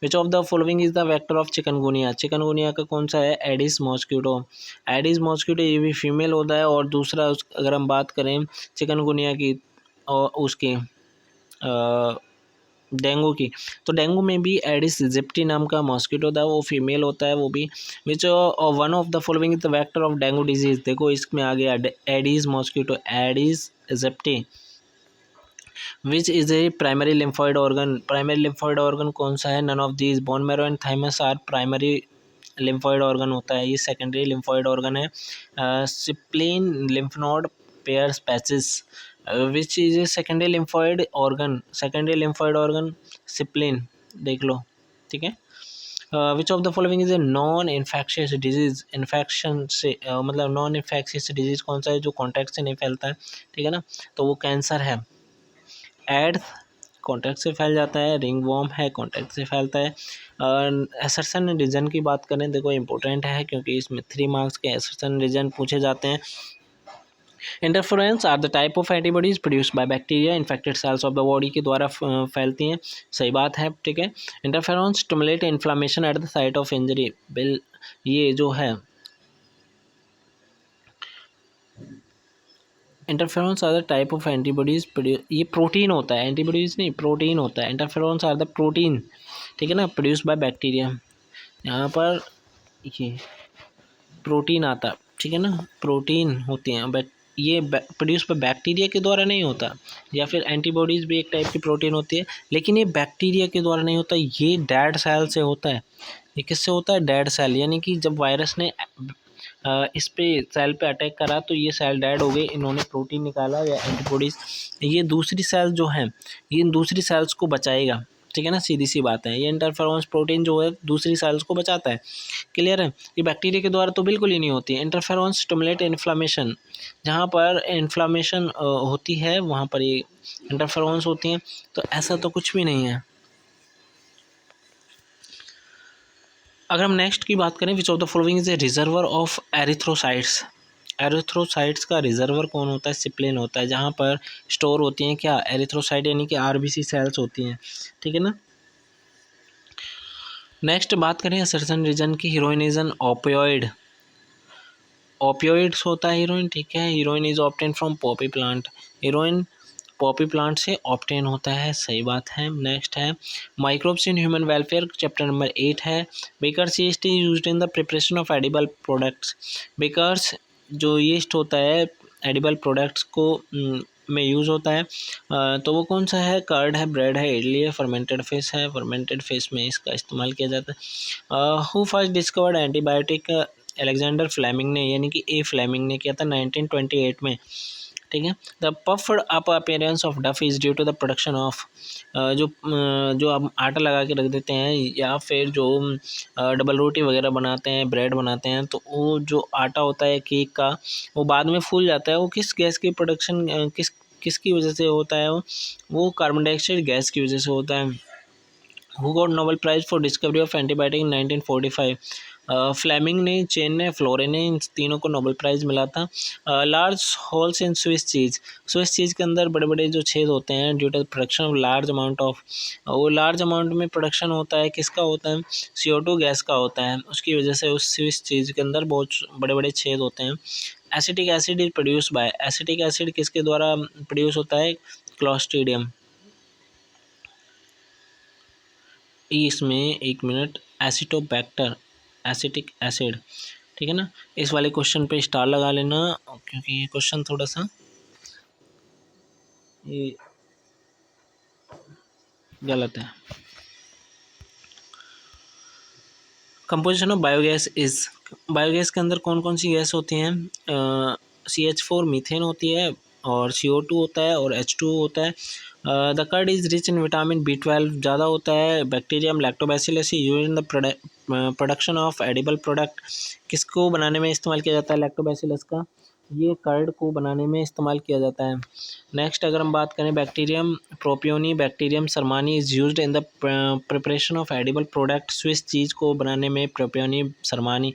Which of the following is the vector of chikungunya का कौन सा है, एडिस मॉस्किटो ये भी फीमेल होता है। और दूसरा अगर हम बात करें चिकनगुनिया की और उसकी डेंगू की, तो डेंगू में भी एडिस जिप्टी नाम का मॉस्किटो होता है, वो फीमेल होता है वो भी। Which one of the following is the vector of dengue disease, देखो इसमें आ गया Aedes mosquito, Aedes aegypti. Which is a primary lymphoid organ कौन सा है, none of these, bone marrow and thymus are primary lymphoid organ होता है, ये सेकेंडरी लिम्फॉइड ऑर्गन है। Spleen, lymph node, Peyer's, patches, which is a secondary lymphoid organ, spleen, देख लो, ठीक है। Which of the following is a non infectious disease, infection से मतलब नॉन इन्फेक्शियस डिजीज कौन सा है, जो कॉन्टैक्ट से नहीं फैलता है, ठीक है ना, तो वो कैंसर है। एड्स कॉन्टैक्ट से फैल जाता है, रिंग वॉर्म है कॉन्टैक्ट से फैलता है। एसर्शन रीजन की बात करें, देखो इंपॉर्टेंट है क्योंकि इसमें 3 मार्क्स के एसर्शन रीजन पूछे जाते हैं। Interference are the type of antibodies produced by bacteria infected cells of the body के द्वारा फैलती हैं, सही बात है, ठीक है। Interference stimulate inflammation at the site of injury, ये जो है interferons are the type of antibodies, ये प्रोटीन होता है, एंटीबॉडीज नहीं प्रोटीन होता है। इंटरफेरॉन्स आर द प्रोटीन, ठीक है ना, प्रोड्यूस बाय बैक्टीरिया, यहाँ पर ये प्रोटीन आता, ठीक है ना, प्रोटीन होती हैं, बट ये प्रोड्यूस बाय बैक्टीरिया के द्वारा नहीं होता। या फिर एंटीबॉडीज़ भी एक टाइप की प्रोटीन होती है, लेकिन ये बैक्टीरिया के द्वारा नहीं होता, ये डेड सेल से होता है। ये किससे होता है, डेड सेल, यानी कि जब वायरस ने इस पे सेल पे अटैक करा तो ये सेल डेड हो गए, इन्होंने प्रोटीन निकाला या एंटीबॉडीज़, ये दूसरी सेल जो हैं ये इन दूसरी सेल्स को बचाएगा, ठीक है ना, सीधी सी बात है। ये इंटरफेरोन्स प्रोटीन जो है दूसरी सेल्स को बचाता है, क्लियर है। ये बैक्टीरिया के द्वारा तो बिल्कुल ही नहीं होती है। इंटरफेरोन्स स्टिमुलेट इन्फ्लामेशन, जहाँ पर इन्फ्लामेशन होती है वहाँ पर ये इंटरफेरोन्स होती हैं, तो ऐसा तो कुछ भी नहीं है। अगर हम नेक्स्ट की बात करें, which of the following is A reservoir of erythrocytes, erythrocytes का रिजर्वर कौन होता है, सिप्लिन होता है, जहाँ पर स्टोर होती हैं क्या, एरिथ्रोसाइट यानी कि आरबीसी सेल्स होती हैं, ठीक है ना। नेक्स्ट बात करें सर्जन रीजन की, हीरोइनिज्म, ओपियोइड्स होता है हीरोइन, ठीक है। Heroin is obtain from poppy plant, heroin poppy plant से ऑब्टेन होता है, सही बात है। नेक्स्ट है microbes in human welfare, chapter number 8 है। Baker's yeast is used in the preparation of edible products, baker's जो यीस्ट होता है एडिबल प्रोडक्ट्स को में यूज़ होता है, तो वो कौन सा है, कर्ड है, ब्रेड है, इडली है, फर्मेंटेड फिश है, फर्मेंटेड फिश में इसका इस्तेमाल किया जाता है। Who first discovered antibiotic, Alexander Fleming ने, यानी कि ए फ्लेमिंग ने किया था 1928 में, ठीक है। The puffed up appearance of dough is due to the production of, जो हम आटा लगा के रख देते हैं या फिर जो डबल रोटी वगैरह बनाते हैं, ब्रेड बनाते हैं, तो वो जो आटा होता है केक का, वो बाद में फूल जाता है। वो किस गैस की प्रोडक्शन, किसकी वजह से होता है? वो कार्बन डाइऑक्साइड गैस की वजह से होता है। Who got Nobel prize for discovery of antibiotic in 1945? Fleming ने, चेन ने, फ्लोरे ने, इन तीनों को नोबेल प्राइज़ मिला था। Large holes in Swiss cheese, Swiss cheese के अंदर बड़े बड़े जो छेद होते हैं due to production of large amount of, वो लार्ज अमाउंट में प्रोडक्शन होता है, किसका होता है? CO2 गैस का होता है, उसकी वजह से उस स्विस चीज़ के अंदर बहुत बड़े बड़े छेद होते हैं। Acetic acid is produce by, acetic acid किसके द्वारा प्रोड्यूस होता है? क्लोस्ट्रीडियम। इसमें एक मिनट, एसिटोबैक्टर, एसिटिक एसिड, ठीक है ना। इस वाले क्वेश्चन पे स्टार लगा लेना, क्योंकि ये क्वेश्चन थोड़ा सा ये गलत है। Composition of biogas is, biogas के अंदर कौन कौन सी गैस होती हैं? CH4 मीथेन होती है, और CO2 होता है, और H2 होता है। The curd is rich in vitamin B12 ज़्यादा होता है। Bacterium lactobacillus use in the production of edible product, किसको बनाने में इस्तेमाल किया जाता है? लैक्टोबैसिलस का, ये कर्ड को बनाने में इस्तेमाल किया जाता है। नेक्स्ट अगर हम बात करें, bacterium propioni, bacterium shermanii is used in the preparation of edible product, Swiss cheese को बनाने में propioni shermanii,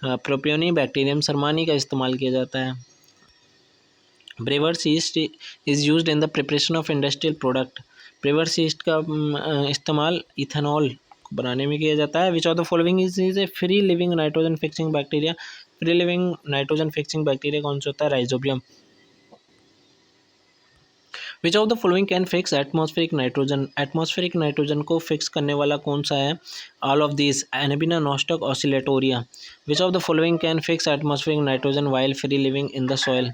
propioni bacterium shermanii का इस्तेमाल किया जाता है। Brewer's yeast is used in the preparation of industrial product, brewer's yeast का इस्तेमाल इथेनॉल बनाने में किया जाता है। Which of the following is a free living nitrogen fixing bacteria, free living nitrogen fixing bacteria कौन सा होता है? Rhizobium. Which of the following can fix atmospheric nitrogen, atmospheric nitrogen को फिक्स करने वाला कौन सा है? All of this, Anabaena, Nostoc, Oscillatoria. Which of the following can fix atmospheric nitrogen while free living in the soil,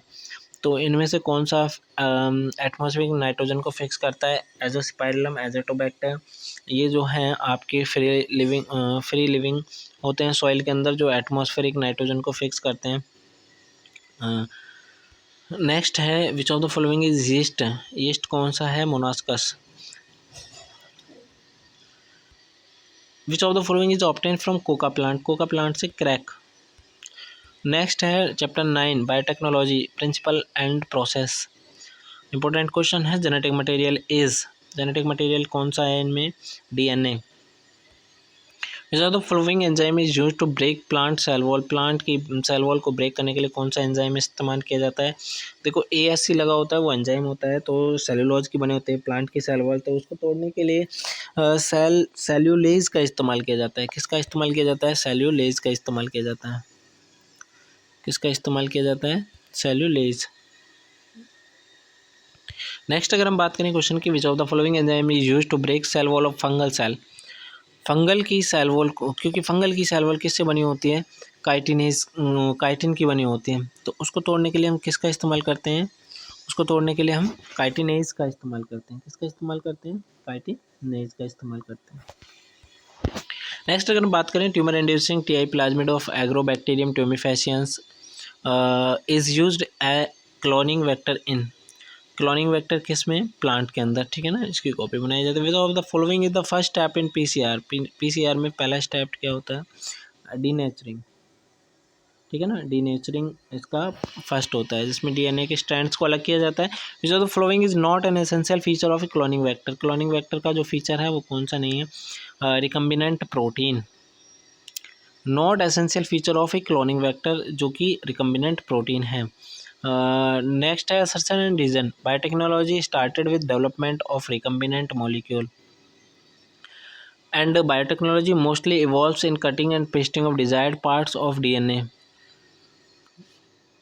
तो इनमें से कौन सा एटमॉस्फेरिक नाइट्रोजन को फिक्स करता है? एजोस्पाइरलम, एजोटोबैक्टर, ये जो हैं आपके फ्री लिविंग होते हैं सॉइल के अंदर, जो एटमॉस्फेरिक नाइट्रोजन को फिक्स करते हैं। नेक्स्ट है, which of the following is yeast, yeast कौन सा है? Monascus. Which of the following is obtain from coca plant, coca plant से क्रैक। नेक्स्ट है chapter 9 biotechnology, principle and process. Important question है, genetic material is, genetic material कौन सा है इनमें? DNA। Which of the following enzyme is use to break plant cell wall, plant की cell wall को break करने के लिए कौन सा एंजाइम इस्तेमाल किया जाता है? देखो ASC लगा होता है, वो एंजाइम होता है, तो सेलुलोज की बने होते हैं प्लांट की सेल वॉल, तो उसको तोड़ने के लिए सेल्यूलेज का इस्तेमाल किया जाता है। किसका इस्तेमाल किया जाता है? सेल्यूलेज का इस्तेमाल किया जाता है। किसका इस्तेमाल किया जाता है? सेल्यूलेज। नेक्स्ट अगर हम बात करें क्वेश्चन की, which of the following enzyme is use to break cell wall of fungal cell, fungal की सेल वॉल को, क्योंकि फंगल की सेल वॉल किससे बनी होती है? काइटिनेज, काइटिन की बनी होती है, तो उसको तोड़ने के लिए हम किसका इस्तेमाल करते हैं? उसको तोड़ने के लिए हम काइटिनेज का इस्तेमाल करते हैं। किसका इस्तेमाल करते हैं? काइटिनेज का इस्तेमाल करते हैं। नेक्स्ट अगर हम बात करें, tumour inducing TI plasmid of agrobacterium tumefaciens is used A cloning vector in, cloning vector किस में? प्लांट के अंदर, ठीक है ना। इसकी कॉपी बनाई जाती है। Which of the following is the first step in PCR, PCR में पहला स्टेप क्या होता है? डीनेचरिंग, ठीक है ना। डीनेचरिंग इसका फर्स्ट होता है, जिसमें DNA के स्ट्रैंड्स को अलग किया जाता है। Which of the following is not an essential feature of a cloning vector, cloning vector का जो फीचर है वो कौन सा नहीं है? Recombinant protein, not essential feature of a cloning vector, जो कि रिकम्बिनेंट प्रोटीन है। नेक्स्ट है assertion and reason, biotechnology started with development of recombinant molecule, and biotechnology mostly evolves in cutting and pasting of desired parts of DNA।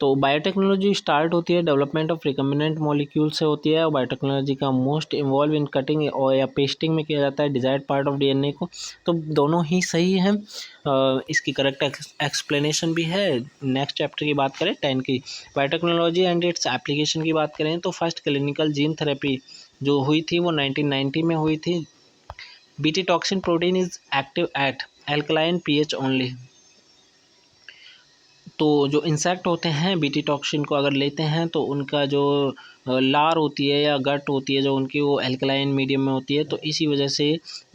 तो biotechnology start होती है development of recombinant molecule से होती है, और biotechnology का most involve in cutting और या पेस्टिंग में किया जाता है डिजायर्ड पार्ट ऑफ DNA को। तो दोनों ही सही हैं। इसकी करेक्ट एक्सप्लेनेशन भी है। नेक्स्ट चैप्टर की बात करें 10 की, बायोटेक्नोलॉजी एंड इट्स एप्लीकेशन की बात करें, तो फर्स्ट क्लिनिकल जीन थेरेपी जो हुई थी वो 1990 में हुई थी। BT toxin protein is active at alkaline pH only, तो जो इंसेक्ट होते हैं बीटी टॉक्सिन को अगर लेते हैं तो उनका जो लार होती है या गट होती है जो उनकी वो एल्कलाइन मीडियम में होती है, तो इसी वजह से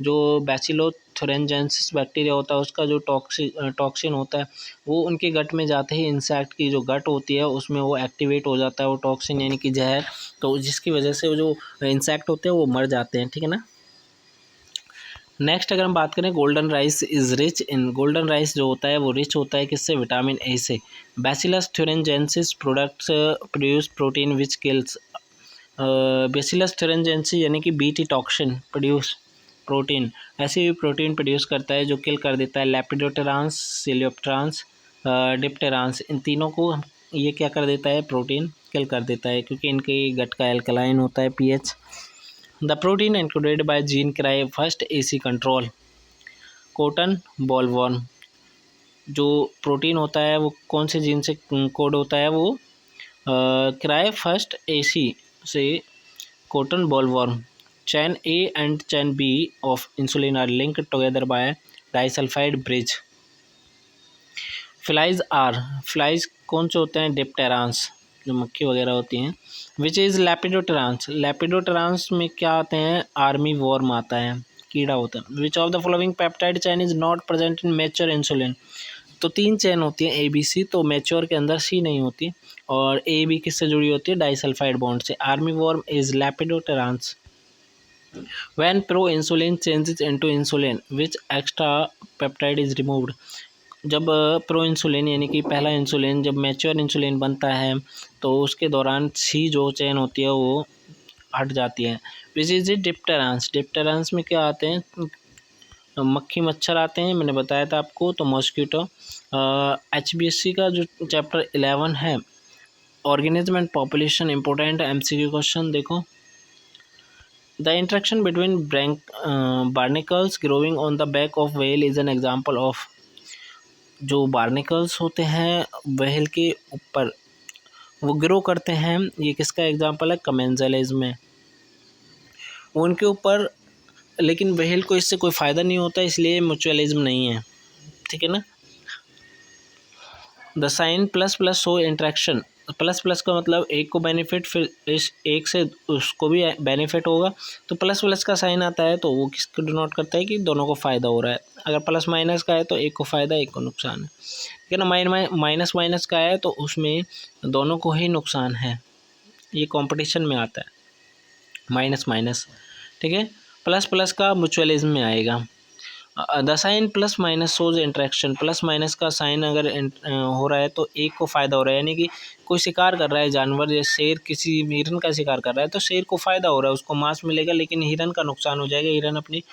जो बैसिलोथुरेंजेंसिस बैक्टीरिया होता है उसका जो टॉक्सिन होता है वो उनके गट में जाते ही इंसेक्ट की जो गट होती है उसमें वो एक्टिवेट हो जाता है वो टॉक्सिन यानी कि जहर, तो जिसकी वजह से वो जो इंसेक्ट होते हैं वो मर जाते हैं। ठीक है ना। नेक्स्ट अगर हम बात करें golden rice is rich in, golden rice जो होता है वो रिच होता है किससे, विटामिन ए से। Bacillus thuringiensis products produce protein which kills, Bacillus thuringiensis यानी कि बीटी टॉक्सिन प्रोड्यूस प्रोटीन, ऐसी भी प्रोटीन प्रोड्यूस करता है जो किल कर देता है लेपिडोप्टेरांस, सिलियोप्टेरांस, डिप्टेरांस, इन तीनों को ये क्या कर देता है, प्रोटीन किल कर देता है क्योंकि इनके गट का एल्कलाइन होता है pH. The protein encoded bye gene cry first AC control, cotton bollworm, जो प्रोटीन होता है वो कौन से जीन से कोड होता है, वो क्राई फर्स्ट एसी से cotton bollworm. Chain A and chain B of insulin are linked together by disulphide bridge. Flies कौन से होते हैं, डिप्टेरांस, जो मक्खी वगैरह होती हैं। विच इज़ लेपिडोटेरांस, लेपिडोटेरांस में क्या आते हैं, आर्मी वॉर्म आता है, कीड़ा होता है। Which of the following peptide chain is not present in mature insulin, तो 3 चैन होती हैं ए बी सी, तो मैच्योर के अंदर सी नहीं होती और ए बी किससे जुड़ी होती है, डाइसल्फाइड बॉन्ड से। Army worm is lepidopterans. When proinsulin changes into insulin which extra peptide is removed, जब प्रो इंसुलिन यानी कि पहला इंसुलिन जब मैच्योर इंसुलिन बनता है तो उसके दौरान सी जो चैन होती है वो हट जाती है। विच इज डिप्टेरांस, डिप्टेरांस में क्या आते हैं, मक्खी मच्छर आते हैं, मैंने बताया था आपको, तो मॉस्किटो। HBSC का जो चैप्टर 11 है organism and population, important MCQ question देखो। The interaction between barnacles growing on the back of whale is an example of, जो बार्निकल्स होते हैं व्हेल के ऊपर वो ग्रो करते हैं, ये किसका एग्जाम्पल है, कमेंजलिज्म में, उनके ऊपर, लेकिन व्हेल को इससे कोई फ़ायदा नहीं होता इसलिए म्यूचुअलिज्म नहीं है। ठीक है ना। The sign plus plus show interaction, plus plus का मतलब एक को बेनिफिट, फिर इस एक से उसको भी बेनिफिट होगा, तो प्लस प्लस का साइन आता है तो वो किसको डिनोट करता है कि दोनों को फ़ायदा हो रहा है। अगर प्लस माइनस का है तो एक को फ़ायदा एक को नुकसान है। ठीक है ना। माइनस माइनस का है तो उसमें दोनों को ही नुकसान है, ये कंपटीशन में आता है माइनस माइनस। ठीक है। प्लस प्लस का म्यूचुअलिज्म में आएगा। The sign plus minus shows interaction, plus minus का साइन अगर हो रहा है तो एक को फ़ायदा हो रहा है, यानी कि कोई शिकार कर रहा है जानवर, जैसे शेर किसी हिरन का शिकार कर रहा है तो शेर को फ़ायदा हो रहा है, उसको मांस मिलेगा, लेकिन हिरन का नुकसान हो जाएगा, हिरन अपनी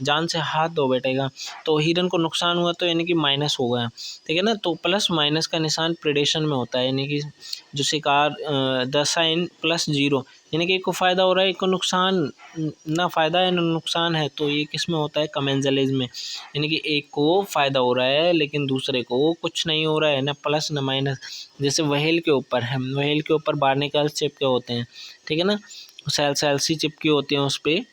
जान से हाथ धो बैठेगा, तो हिरन को नुकसान हुआ तो यानी कि माइनस हो गया। ठीक है ना। तो प्लस माइनस का निशान प्रेडेशन में होता है, यानी कि जो शिकार, द साइन प्लस जीरो, यानी कि एक को फ़ायदा हो रहा है एक को नुकसान, ना फ़ायदा है ना नुकसान है, तो ये किस में होता है, कमेंजलिज्म में, यानी कि एक को फ़ायदा हो रहा है लेकिन दूसरे को कुछ नहीं हो रहा है, ना प्लस ना माइनस। जैसे व्हेल के ऊपर है, व्हेल के ऊपर बार्निकल्स चिपके होते हैं, ठीक है ना, सेल्सी चिपकी होती हैं उस पर,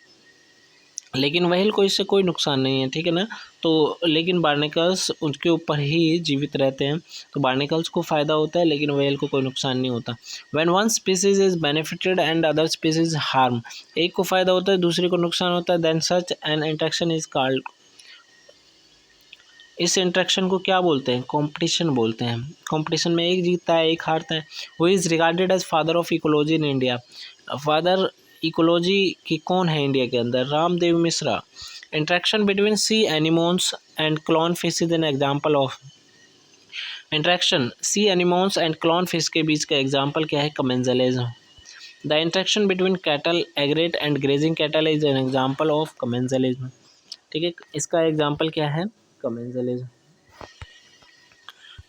लेकिन व्हेल को इससे कोई नुकसान नहीं है। ठीक है ना। तो लेकिन बार्निकल्स उसके ऊपर ही जीवित रहते हैं, तो बार्निकल्स को फ़ायदा होता है लेकिन व्हेल को कोई नुकसान नहीं होता। When one species is benefited and other species harm, एक को फ़ायदा होता है दूसरे को नुकसान होता है, then such an interaction is called, इस इंट्रैक्शन को क्या बोलते हैं, कंपटीशन बोलते हैं। कंपटीशन में एक जीतता है एक हारता है। Who is regarded as father of ecology in India, father ecology की कौन है इंडिया के अंदर, Ramdeo Mishra. Interaction between sea anemones and clown fish is an example of, interaction sea anemones and clown fish के बीच का एग्जाम्पल क्या है, commensalism. The interaction between cattle egret and grazing cattle is an example of commensalism. ठीक है, इसका example क्या है, कमेंजलिज्म।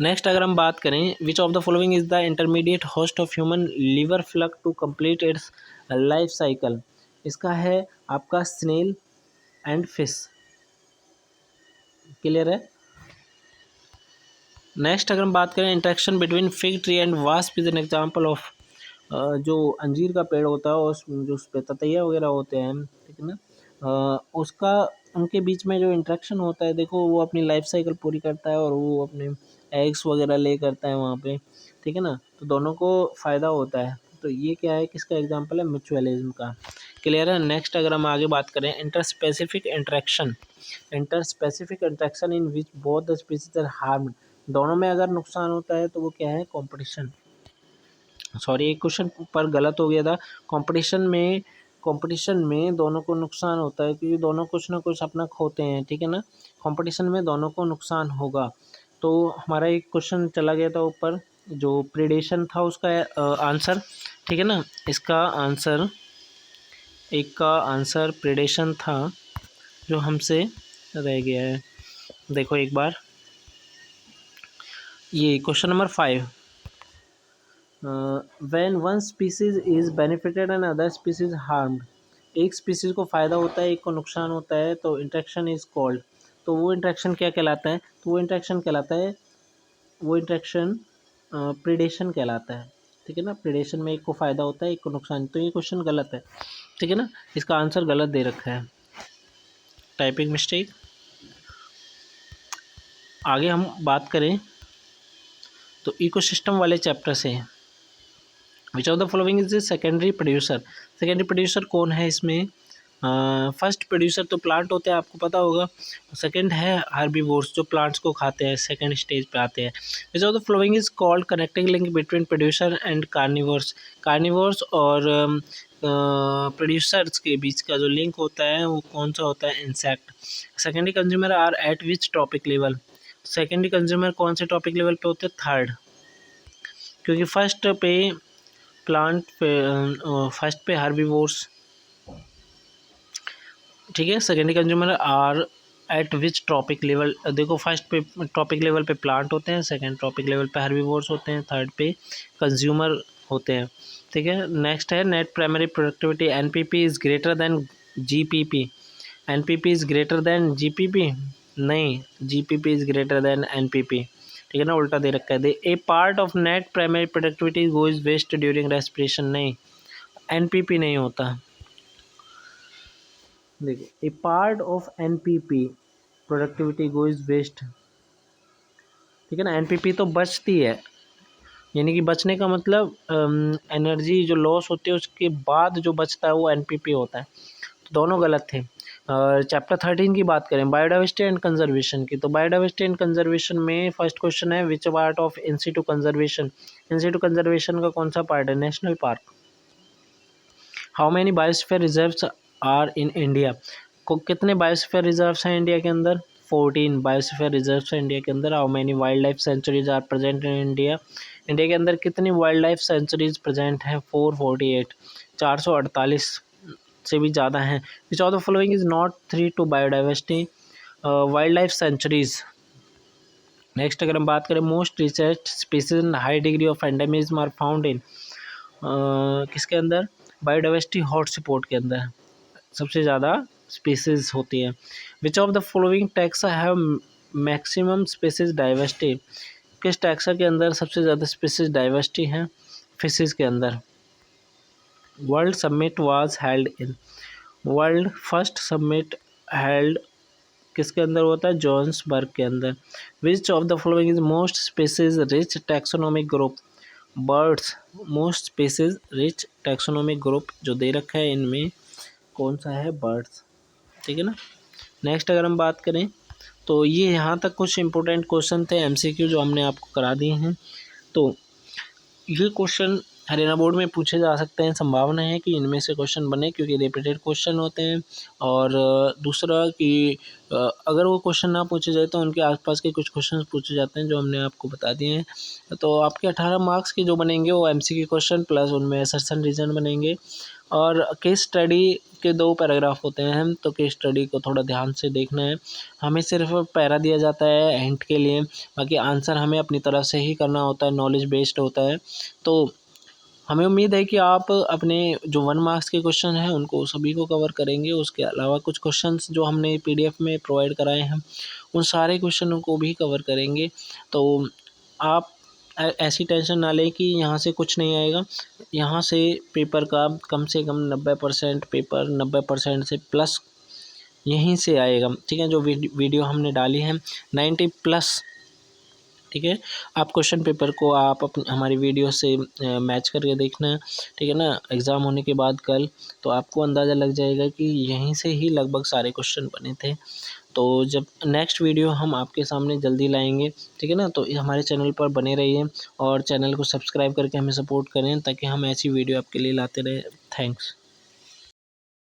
नेक्स्ट अगर हम बात करें, which of the following is the intermediate host of human liver fluke to complete its life cycle, इसका है आपका स्नेल एंड फिश। क्लियर है। नेक्स्ट अगर हम बात करें, interaction between fig tree and wasp is an example of, जो अंजीर का पेड़ होता है और जो उस पर ततैया वगैरह होते हैं, ठीक है ना, उसका उनके बीच में जो इंटरेक्शन होता है, देखो वो अपनी लाइफ साइकिल पूरी करता है और वो अपने एग्स वगैरह ले करता है वहाँ पे, ठीक है ना, तो दोनों को फ़ायदा होता है। तो ये क्या है, किसका एग्जाम्पल है, म्यूचुअलिज्म का। क्लियर है। नेक्स्ट अगर हम आगे बात करें, interspecific interaction, interspecific interaction in which both the species are harmed, दोनों में अगर नुकसान होता है तो वो क्या है, कंपटीशन। सॉरी, एक क्वेश्चन पर गलत हो गया था। कंपटीशन में दोनों को नुकसान होता है, क्योंकि दोनों कुछ ना कुछ अपना खोते हैं, ठीक है ना। कंपटीशन में दोनों को नुकसान होगा। तो हमारा एक क्वेश्चन चला गया था ऊपर, जो प्रीडेशन था उसका आंसर, ठीक है ना। इसका आंसर, एक का आंसर प्रीडेशन था, जो हमसे रह गया है। देखो एक बार, ये question number 5, when one species is benefited and other species harmed, एक स्पीसीज को फ़ायदा होता है, एक को नुकसान होता है, तो इंटरेक्शन इज कॉल्ड। तो वो इंटरेक्शन क्या कहलाता है, तो वो इंटरेक्शन कहलाता है, वो इंटरेक्शन प्रीडेशन कहलाता है, ठीक है ना। प्रीडेशन में एक को फ़ायदा होता है, एक को नुकसान। तो ये क्वेश्चन गलत है, ठीक है ना, इसका आंसर गलत दे रखा है, टाइपिंग मिस्टेक। आगे हम बात करें तो इकोसिस्टम वाले चैप्टर से, विच of the following is the secondary producer, secondary producer कौन है इसमें। फर्स्ट प्रोड्यूसर तो प्लांट होते हैं, आपको पता होगा। सेकंड है हर्बीवोर्स, जो प्लांट्स को खाते हैं, सेकंड स्टेज पे आते हैं। Which of the following is called connecting link between producer and carnivores, carnivores और प्रोड्यूसर्स के बीच का जो लिंक होता है वो कौन सा होता है, insect. Secondary consumer are at which topic level, secondary consumer कौन से टॉपिक लेवल पे होते हैं, थर्ड, क्योंकि फर्स्ट पे प्लांट पे, फर्स्ट पे हर्बीवोर्स, ठीक है। Secondary consumer are at which topic level, देखो फर्स्ट पे टॉपिक लेवल पे प्लांट होते हैं, सेकेंड टॉपिक लेवल पे हर्बीवोर्स होते हैं, थर्ड पे कंज्यूमर होते हैं, ठीक है। नेक्स्ट है net primary productivity, NPP is greater than GPP, NPP is greater than GPP, नहीं, GPP is greater than NPP, ठीक है ना, उल्टा दे रखा है। The a part of net primary productivity goes waste during respiration, नहीं, एनपीपी नहीं होता। देखो, a part of NPP productivity goes waste, ठीक है ना, एनपीपी तो बचती है, यानी कि बचने का मतलब एनर्जी जो लॉस होती है उसके बाद जो बचता है वो एनपीपी होता है। तो दोनों गलत थे। चैप्टर 13 की बात करें, बायोडाइवर्सिटी एंड कंजर्वेशन की, तो बायोडाइवर्सिटी एंड कंजर्वेशन में फर्स्ट क्वेश्चन है, which part of in situ conservation, in situ conservation का कौन सा पार्ट है, national park. How many biosphere reserves are in India, को कितने बायोस्फीयर रिजर्व्स हैं इंडिया के अंदर, 14 बायोस्फीयर रिजर्व्स हैं इंडिया के अंदर। How many wild life sanctuaries are present in India, India के अंदर कितनी वाइल्ड लाइफ सेंचुरीज प्रेजेंट हैं, 448, 448 से भी ज़्यादा हैं। Which of the following is not threat to biodiversity, wild life sanctuaries. Next अगर हम बात करें, most research species and high degree of endemism are found in, किसके अंदर, बायोडाइवर्सिटी हॉटस्पॉट के अंदर सबसे ज़्यादा स्पीसीज होती है। Which of the following taxa have maximum species diversity, किस टैक्सा के अंदर सबसे ज़्यादा स्पीसीज डाइवर्सिटी है, फिशेज के अंदर। World summit was held in, world first summit held किसके अंदर होता है, जोहान्सबर्ग के अंदर। विच of the following is most species rich taxonomic group, birds, most species rich taxonomic group जो दे रखा है इनमें कौन सा है, बर्ड्स, ठीक है ना। नेक्स्ट अगर हम बात करें तो ये यहाँ तक कुछ इंपॉर्टेंट क्वेश्चन थे एमसीक्यू जो हमने आपको करा दिए हैं। तो ये क्वेश्चन हरियाणा बोर्ड में पूछे जा सकते हैं, संभावना है कि इनमें से क्वेश्चन बने, क्योंकि रिपीटेड क्वेश्चन होते हैं। और दूसरा कि अगर वो क्वेश्चन ना पूछे जाए तो उनके आसपास के कुछ क्वेश्चन पूछे जाते हैं जो हमने आपको बता दिए हैं। तो आपके 18 मार्क्स के जो बनेंगे वो एमसीक्यू क्वेश्चन प्लस उनमें असर्शन रीजन बनेंगे। और केस स्टडी के 2 पैराग्राफ होते हैं, तो केस स्टडी को थोड़ा ध्यान से देखना है। हमें सिर्फ पैरा दिया जाता है हिंट के लिए, बाकी आंसर हमें अपनी तरफ से ही करना होता है, नॉलेज बेस्ड होता है। तो हमें उम्मीद है कि आप अपने जो 1 मार्क्स के क्वेश्चन हैं उनको सभी को कवर करेंगे। उसके अलावा कुछ क्वेश्चंस जो हमने पीडीएफ में प्रोवाइड कराए हैं उन सारे क्वेश्चनों को भी कवर करेंगे। तो आप ऐसी टेंशन ना लें कि यहाँ से कुछ नहीं आएगा। यहाँ से पेपर का कम से कम 90% पेपर 90% से प्लस यहीं से आएगा, ठीक है। जो वीडियो हमने डाली है 90+ ठीक है। आप क्वेश्चन पेपर को आप हमारी वीडियो से मैच करके देखना, ठीक है ना, एग्ज़ाम होने के बाद कल, तो आपको अंदाज़ा लग जाएगा कि यहीं से ही लगभग सारे क्वेश्चन बने थे। तो जब नेक्स्ट वीडियो हम आपके सामने जल्दी लाएंगे, ठीक है ना, तो हमारे चैनल पर बने रहिए और चैनल को सब्सक्राइब करके हमें सपोर्ट करें ताकि हम ऐसी वीडियो आपके लिए लाते रहें। थैंक्स।